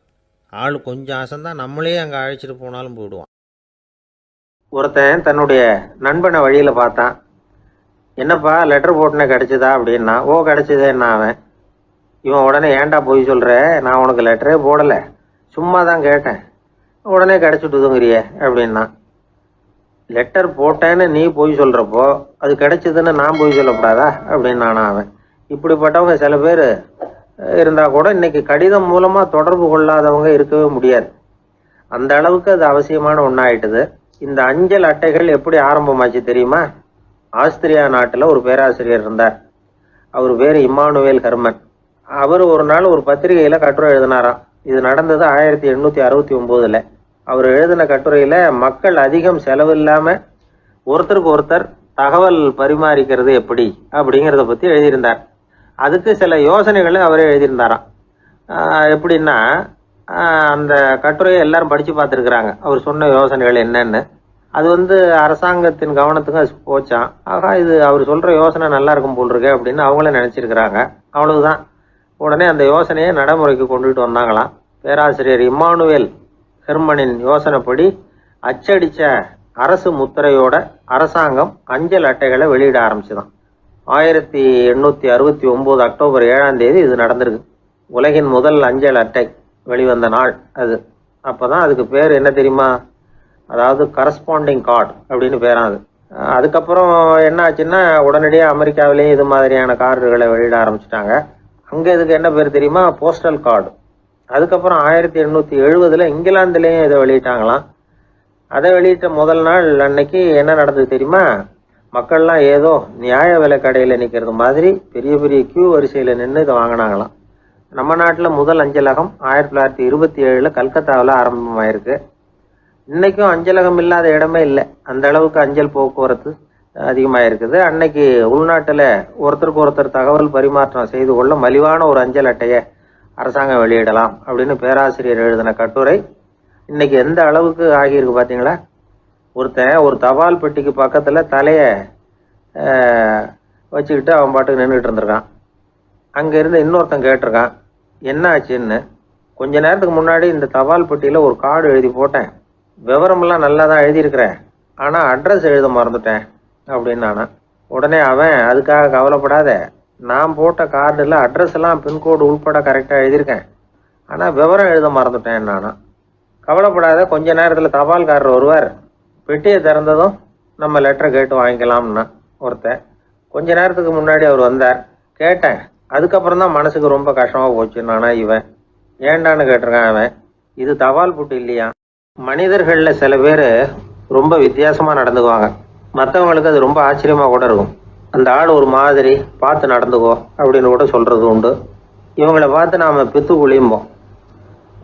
ஆள் கொஞ்சம் அசந்தான் நம்மளே அங்கே அழைச்சிட்டு போனாலும் போயிடுவான். ஒருத்தன் தன்னுடைய நண்பனை வழியில் பார்த்தான். என்னப்பா லெட்டர் போட்டுனே கிடச்சிதா அப்படின்னா. ஓ கிடச்சிதேன்னா அவன். இவன் உடனே ஏன்டா போய் சொல்கிற, நான் உனக்கு லெட்டரே போடலை, சும்மா தான் கேட்டேன், உடனே கிடச்சிட்டுதுங்கிறியே அப்படின்னா. லெட்டர் போட்டேன்னு நீ போய் சொல்கிறப்போ அது கிடைச்சதுன்னு நான் போய் சொல்லக்கூடாதா அப்படின்னானா அவன். இப்படிப்பட்டவங்க சில பேர் இருந்தால் கூட இன்னைக்கு கடிதம் மூலமாக தொடர்பு கொள்ளாதவங்க இருக்கவே முடியாது. அந்த அளவுக்கு அது அவசியமான ஒன்றாயிட்டுது. இந்த அஞ்சல் அட்டைகள் எப்படி ஆரம்பமாச்சு தெரியுமா? ஆஸ்திரியா நாட்டில் ஒரு பேராசிரியர் இருந்தார். அவர் பேர் இம்மானுவேல் ஹெர்மன். அவர் ஒரு நாள் ஒரு பத்திரிகையில் கட்டுரை எழுதினாராம். இது நடந்தது 1869. அவர் எழுதின கட்டுரையில் மக்கள் அதிகம் செலவு இல்லாமல் ஒருத்தருக்கு ஒருத்தர் தகவல் பரிமாறிக்கிறது எப்படி அப்படிங்கிறத பற்றி எழுதியிருந்தார். அதுக்கு சில யோசனைகளை அவரே எழுதியிருந்தாராம். எப்படின்னா, அந்த கட்டுரையை எல்லாரும் படித்து பார்த்துருக்குறாங்க. அவர் சொன்ன யோசனைகள் என்னன்னு. அது அரசாங்கத்தின் கவனத்துக்கு அது போச்சான். ஆகா, இது அவர் சொல்கிற யோசனை நல்லா இருக்கும் போல் இருக்கு அப்படின்னு அவங்களே நினச்சிருக்கிறாங்க. அவ்வளவுதான். உடனே அந்த யோசனையை நடைமுறைக்கு கொண்டுகிட்டு வந்தாங்களாம். பேராசிரியர் இம்மானுவேல் ஹெர்மனின் யோசனைப்படி அச்சடித்த அரசு முத்திரையோட அரசாங்கம் அஞ்சல் அட்டைகளை வெளியிட ஆரம்பிச்சுதான். 1869 அக்டோபர் 7ஆம் தேதி இது நடந்திருக்கு. உலகின் முதல் அஞ்சல் அட்டை வெளிவந்த நாள் அது. அப்போதான் அதுக்கு பேர் என்ன தெரியுமா? அதாவது கரஸ்பாண்டிங் கார்டு அப்படின்னு பேராது. அதுக்கப்புறம் என்ன ஆச்சுன்னா, உடனடியாக அமெரிக்காவிலேயும் இது மாதிரியான கார்டுகளை வெளியிட ஆரம்பிச்சிட்டாங்க. அங்கே இதுக்கு என்ன பேர் தெரியுமா? Postal card. அதுக்கப்புறம் 1870 இங்கிலாந்துலேயும் இதை வெளியிட்டாங்களாம். அதை வெளியிட்ட முதல் நாள் அன்னைக்கு என்ன நடந்தது தெரியுமா? மக்கள்லாம் ஏதோ நியாய விலை கடையில் நிற்கிறது மாதிரி பெரிய பெரிய கியூ வரிசையில் நின்று இதை வாங்கினாங்களாம். நம்ம நாட்டில் முதல் அஞ்சலகம் 1927 கல்கத்தாவில் ஆரம்பமாயிருக்கு. இன்னைக்கும் அஞ்சலகம் இல்லாத இடமே இல்லை. அந்த அளவுக்கு அஞ்சல் போக்குவரத்து அதிகமாக இருக்குது. அன்னைக்கு உள்நாட்டில் ஒருத்தருக்கு ஒருத்தர் தகவல் பரிமாற்றம் செய்து கொள்ள மலிவான ஒரு அஞ்சல் அட்டையை அரசாங்கம் வெளியிடலாம் அப்படின்னு பேராசிரியர் எழுதின கட்டுரை இன்னைக்கு எந்த அளவுக்கு ஆகியிருக்கு பார்த்தீங்களா? ஒருத்தன் ஒரு தபால் பெட்டிக்கு பக்கத்தில் தலையை வச்சுக்கிட்டு அவன் பாட்டுக்கு நின்றுட்டு இருந்திருக்கான். அங்கே இருந்து இன்னொருத்தன் கேட்டிருக்கான், என்ன ஆச்சுன்னு. கொஞ்ச நேரத்துக்கு முன்னாடி இந்த தபால் பெட்டியில் ஒரு கார்டு எழுதி போட்டேன், விவரமெல்லாம் நல்லா தான் எழுதியிருக்கிறேன், ஆனால் அட்ரஸ் எழுத மறந்துட்டேன் அப்படின்னானா. உடனே அவன், அதுக்காக கவலைப்படாத, நான் போட்ட கார்டில் அட்ரஸ் எல்லாம் பின்கோடு உள்பட கரெக்டாக எழுதியிருக்கேன், ஆனால் விவரம் எழுத மறந்துட்டேன் நானா. கவலைப்படாத, கொஞ்ச நேரத்தில் தபால்காரர் வருவார், பெட்டியை திறந்ததும் நம்ம லெட்டரை கேட்டு வாங்கிக்கலாம்னா ஒருத்தன். கொஞ்ச நேரத்துக்கு முன்னாடி அவர் வந்தார், கேட்டேன், அதுக்கப்புறம் தான் மனசுக்கு ரொம்ப கஷ்டமாக போச்சு நானா. இவன் ஏண்டான்னு கேட்டிருக்கான் அவன். இது தபால் புட்டு இல்லையா? மனிதர்களில் சில பேர் ரொம்ப வித்தியாசமாக நடந்துக்குவாங்க. மற்றவங்களுக்கு அது ரொம்ப ஆச்சரியமாக கூட இருக்கும். அந்த ஆள் ஒரு மாதிரி, பார்த்து நடந்துக்கோ அப்படின்னு கூட சொல்கிறது உண்டு. இவங்களை பார்த்து நாம் பித்து குளியும்போம்.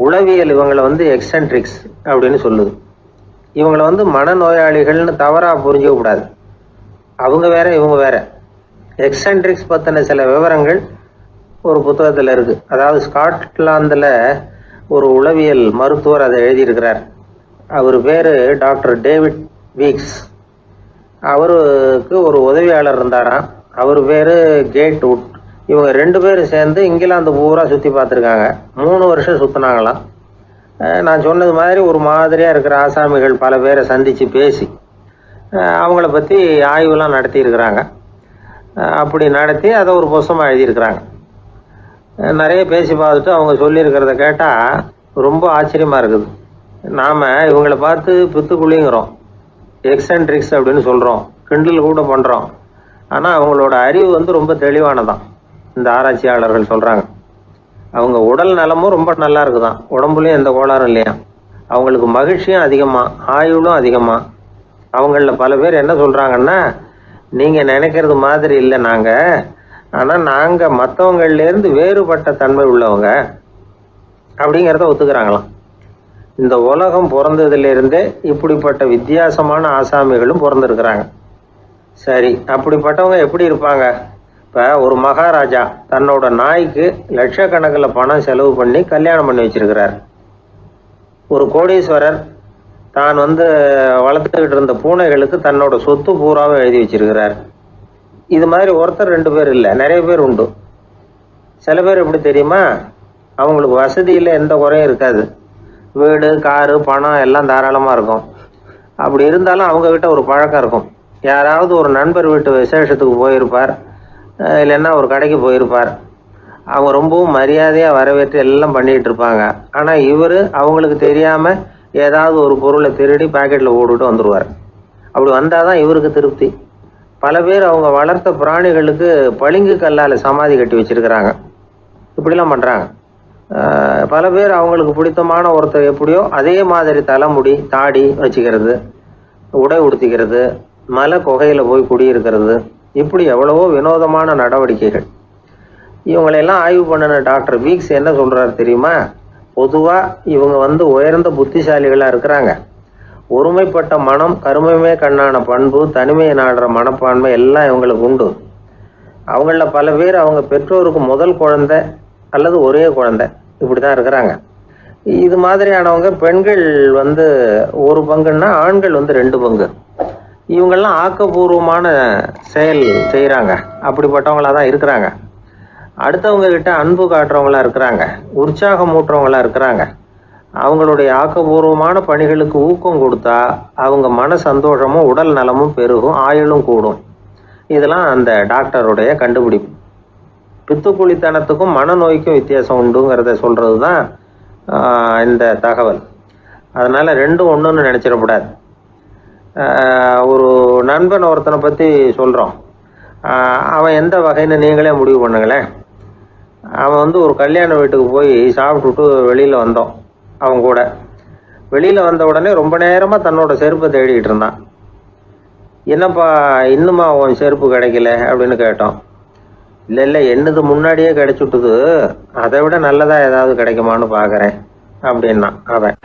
உளவியல் இவங்களை எக்ஸென்ட்ரிக்ஸ் அப்படின்னு சொல்லுது. இவங்களை மனநோயாளிகள்னு தவறாக புரிஞ்சிக்க கூடாது. அவங்க வேற, இவங்க வேற. எக்ஸென்ட்ரிக்ஸ் பற்றின சில விவரங்கள் ஒரு புத்தகத்தில் இருக்குது. அதாவது ஸ்காட்லாந்தில் ஒரு உளவியல் மருத்துவர் அதை எழுதியிருக்கிறார். அவர் பேர் டாக்டர் டேவிட் வீக்ஸ். அவருக்கு ஒரு உதவியாளர் இருந்தாராம். அவர் பேர் கேட் வுட். இவங்க 2 பேரும் சேர்ந்து இங்கிலாந்து பூரா சுற்றி பார்த்துருக்காங்க. 3 வருஷம் சுற்றினாங்களாம். நான் சொன்னது மாதிரி ஒரு மாதிரியாக இருக்கிற ஆசாமிகள் பல பேரை சந்தித்து பேசி அவங்கள பற்றி ஆய்வுலாம் நடத்தியிருக்கிறாங்க. அப்படி நடத்தி அதை ஒரு புஸ்தகமாக எழுதியிருக்கிறாங்க. நிறைய பேசி பார்த்துட்டு அவங்க சொல்லியிருக்கிறத கேட்டால் ரொம்ப ஆச்சரியமாக இருக்குது. நாம் இவங்களை பார்த்து பித்துக்குழிங்கிறோம், எக்ஸென்ட்ரிக்ஸ் அப்படின்னு சொல்கிறோம், கிண்டல் கூட பண்ணுறோம். ஆனால் அவங்களோட அறிவு ரொம்ப தெளிவானதான். இந்த ஆராய்ச்சியாளர்கள் சொல்கிறாங்க, அவங்க உடல் நலமும் ரொம்ப நல்லா இருக்குதான், உடம்புலையும் எந்த கோளாறும் இல்லையா. அவங்களுக்கு மகிழ்ச்சியும் அதிகமாக, ஆயுளும் அதிகமாக. அவங்களில் பல பேர் என்ன சொல்கிறாங்கன்னா, நீங்கள் நினைக்கிறது மாதிரி இல்லை நாங்கள், ஆனால் நாங்கள் மற்றவங்கள்லேருந்து வேறுபட்ட தன்மை உள்ளவங்க அப்படிங்கிறத ஒத்துக்கிறாங்களாம். இந்த உலகம் பிறந்ததுலேருந்தே இப்படிப்பட்ட வித்தியாசமான ஆசாமிகளும் பிறந்திருக்கிறாங்க. சரி, அப்படிப்பட்டவங்க எப்படி இருப்பாங்க? இப்போ ஒரு மகாராஜா தன்னோட நாய்க்கு லட்சக்கணக்கில் பணம் செலவு பண்ணி கல்யாணம் பண்ணி வச்சிருக்கிறார். ஒரு கோடீஸ்வரர் தான் வளர்த்துக்கிட்டு இருந்த பூனைகளுக்கு தன்னோட சொத்து பூராவை எழுதி வச்சிருக்கிறார். இது மாதிரி ஒருத்தர் 2 பேர் இல்லை, நிறைய பேர் உண்டு. சில பேர் எப்படி தெரியுமா? அவங்களுக்கு வசதியில் எந்த குறையும் இருக்காது. வீடு, காரு, பணம் எல்லாம் தாராளமாக இருக்கும். அப்படி இருந்தாலும் அவங்கக்கிட்ட ஒரு பழக்கம் இருக்கும். யாராவது ஒரு நண்பர் வீட்டு விசேஷத்துக்கு போயிருப்பார், இல்லைன்னா ஒரு கடைக்கு போயிருப்பார். அவங்க ரொம்பவும் மரியாதையாக வரவேற்று எல்லாம் பண்ணிகிட்டு இருப்பாங்க. ஆனால் இவர் அவங்களுக்கு தெரியாமல் ஏதாவது ஒரு பொருளை திருடி பாக்கெட்டில் போட்டுட்டு வந்துடுவார். அப்படி வந்தால் தான் இவருக்கு திருப்தி. பல பேர் அவங்க வளர்த்த பிராணிகளுக்கு பளிங்கு கல்லால் சமாதி கட்டி வச்சிருக்கிறாங்க. இப்படிலாம் பண்ணுறாங்க. பல பேர் அவங்களுக்கு பிடித்தமான ஒருத்தர் எப்படியோ அதே மாதிரி தலைமுடி, தாடி வச்சுக்கிறது, உடை உடுத்திக்கிறது, மலை குகையில் போய் குடியிருக்கிறது, இப்படி எவ்வளவோ வினோதமான நடவடிக்கைகள். இவங்களையெல்லாம் ஆய்வு பண்ணின டாக்டர் வீக்ஸ் என்ன சொல்கிறாரு தெரியுமா? பொதுவாக இவங்க உயர்ந்த புத்திசாலிகளாக இருக்கிறாங்க. ஒருமைப்பட்ட மனம், கருமையுமே கண்ணான பண்பு, தனிமையை நாடுற மனப்பான்மை எல்லாம் இவங்களுக்கு உண்டு. அவங்களில் பல பேர் அவங்க பெற்றோருக்கு முதல் குழந்தை அல்லது ஒரே குழந்தை, இப்படி தான் இருக்கிறாங்க. இது மாதிரியானவங்க பெண்கள் ஒரு பங்குன்னா ஆண்கள் 2 பங்கு. இவங்கெல்லாம் ஆக்கப்பூர்வமான செயல் செய்கிறாங்க. அப்படிப்பட்டவங்களாக தான் இருக்கிறாங்க. அடுத்தவங்க கிட்ட அன்பு காட்டுறவங்களா இருக்கிறாங்க, உற்சாகம் ஊட்டுறவங்களா இருக்கிறாங்க. அவங்களுடைய ஆக்கப்பூர்வமான பணிகளுக்கு ஊக்கம் கொடுத்தா அவங்க மன சந்தோஷமும் உடல் நலமும் பெருகும், ஆயுளும் கூடும். இதெல்லாம் அந்த டாக்டருடைய கண்டுபிடிப்பு. பித்துக்குழித்தனத்துக்கும் மனநோய்க்கும் வித்தியாசம் உண்டுங்கிறத சொல்றது தான் இந்த தகவல். அதனால ரெண்டும் ஒன்றுன்னு நினைச்சிடக்கூடாது. ஒரு நண்பன் ஒருத்தனை பற்றி சொல்கிறோம். அவன் எந்த வகைன்னு நீங்களே முடிவு பண்ணுங்களேன். அவன் ஒரு கல்யாண வீட்டுக்கு போய் சாப்பிட்டுட்டு வெளியில் வந்தோம். அவன் கூட வெளியில் வந்த உடனே ரொம்ப நேரமாக தன்னோட செருப்பை தேடிக்கிட்டு இருந்தான். என்னப்பா இன்னுமா உன் செருப்பு கிடைக்கல அப்படின்னு கேட்டோம். இல்லை என்னது முன்னாடியே கிடைச்சுட்டுது, அதை விட நல்லதாக ஏதாவது கிடைக்குமான்னு பார்க்குறேன் அப்படின்னா அவன்.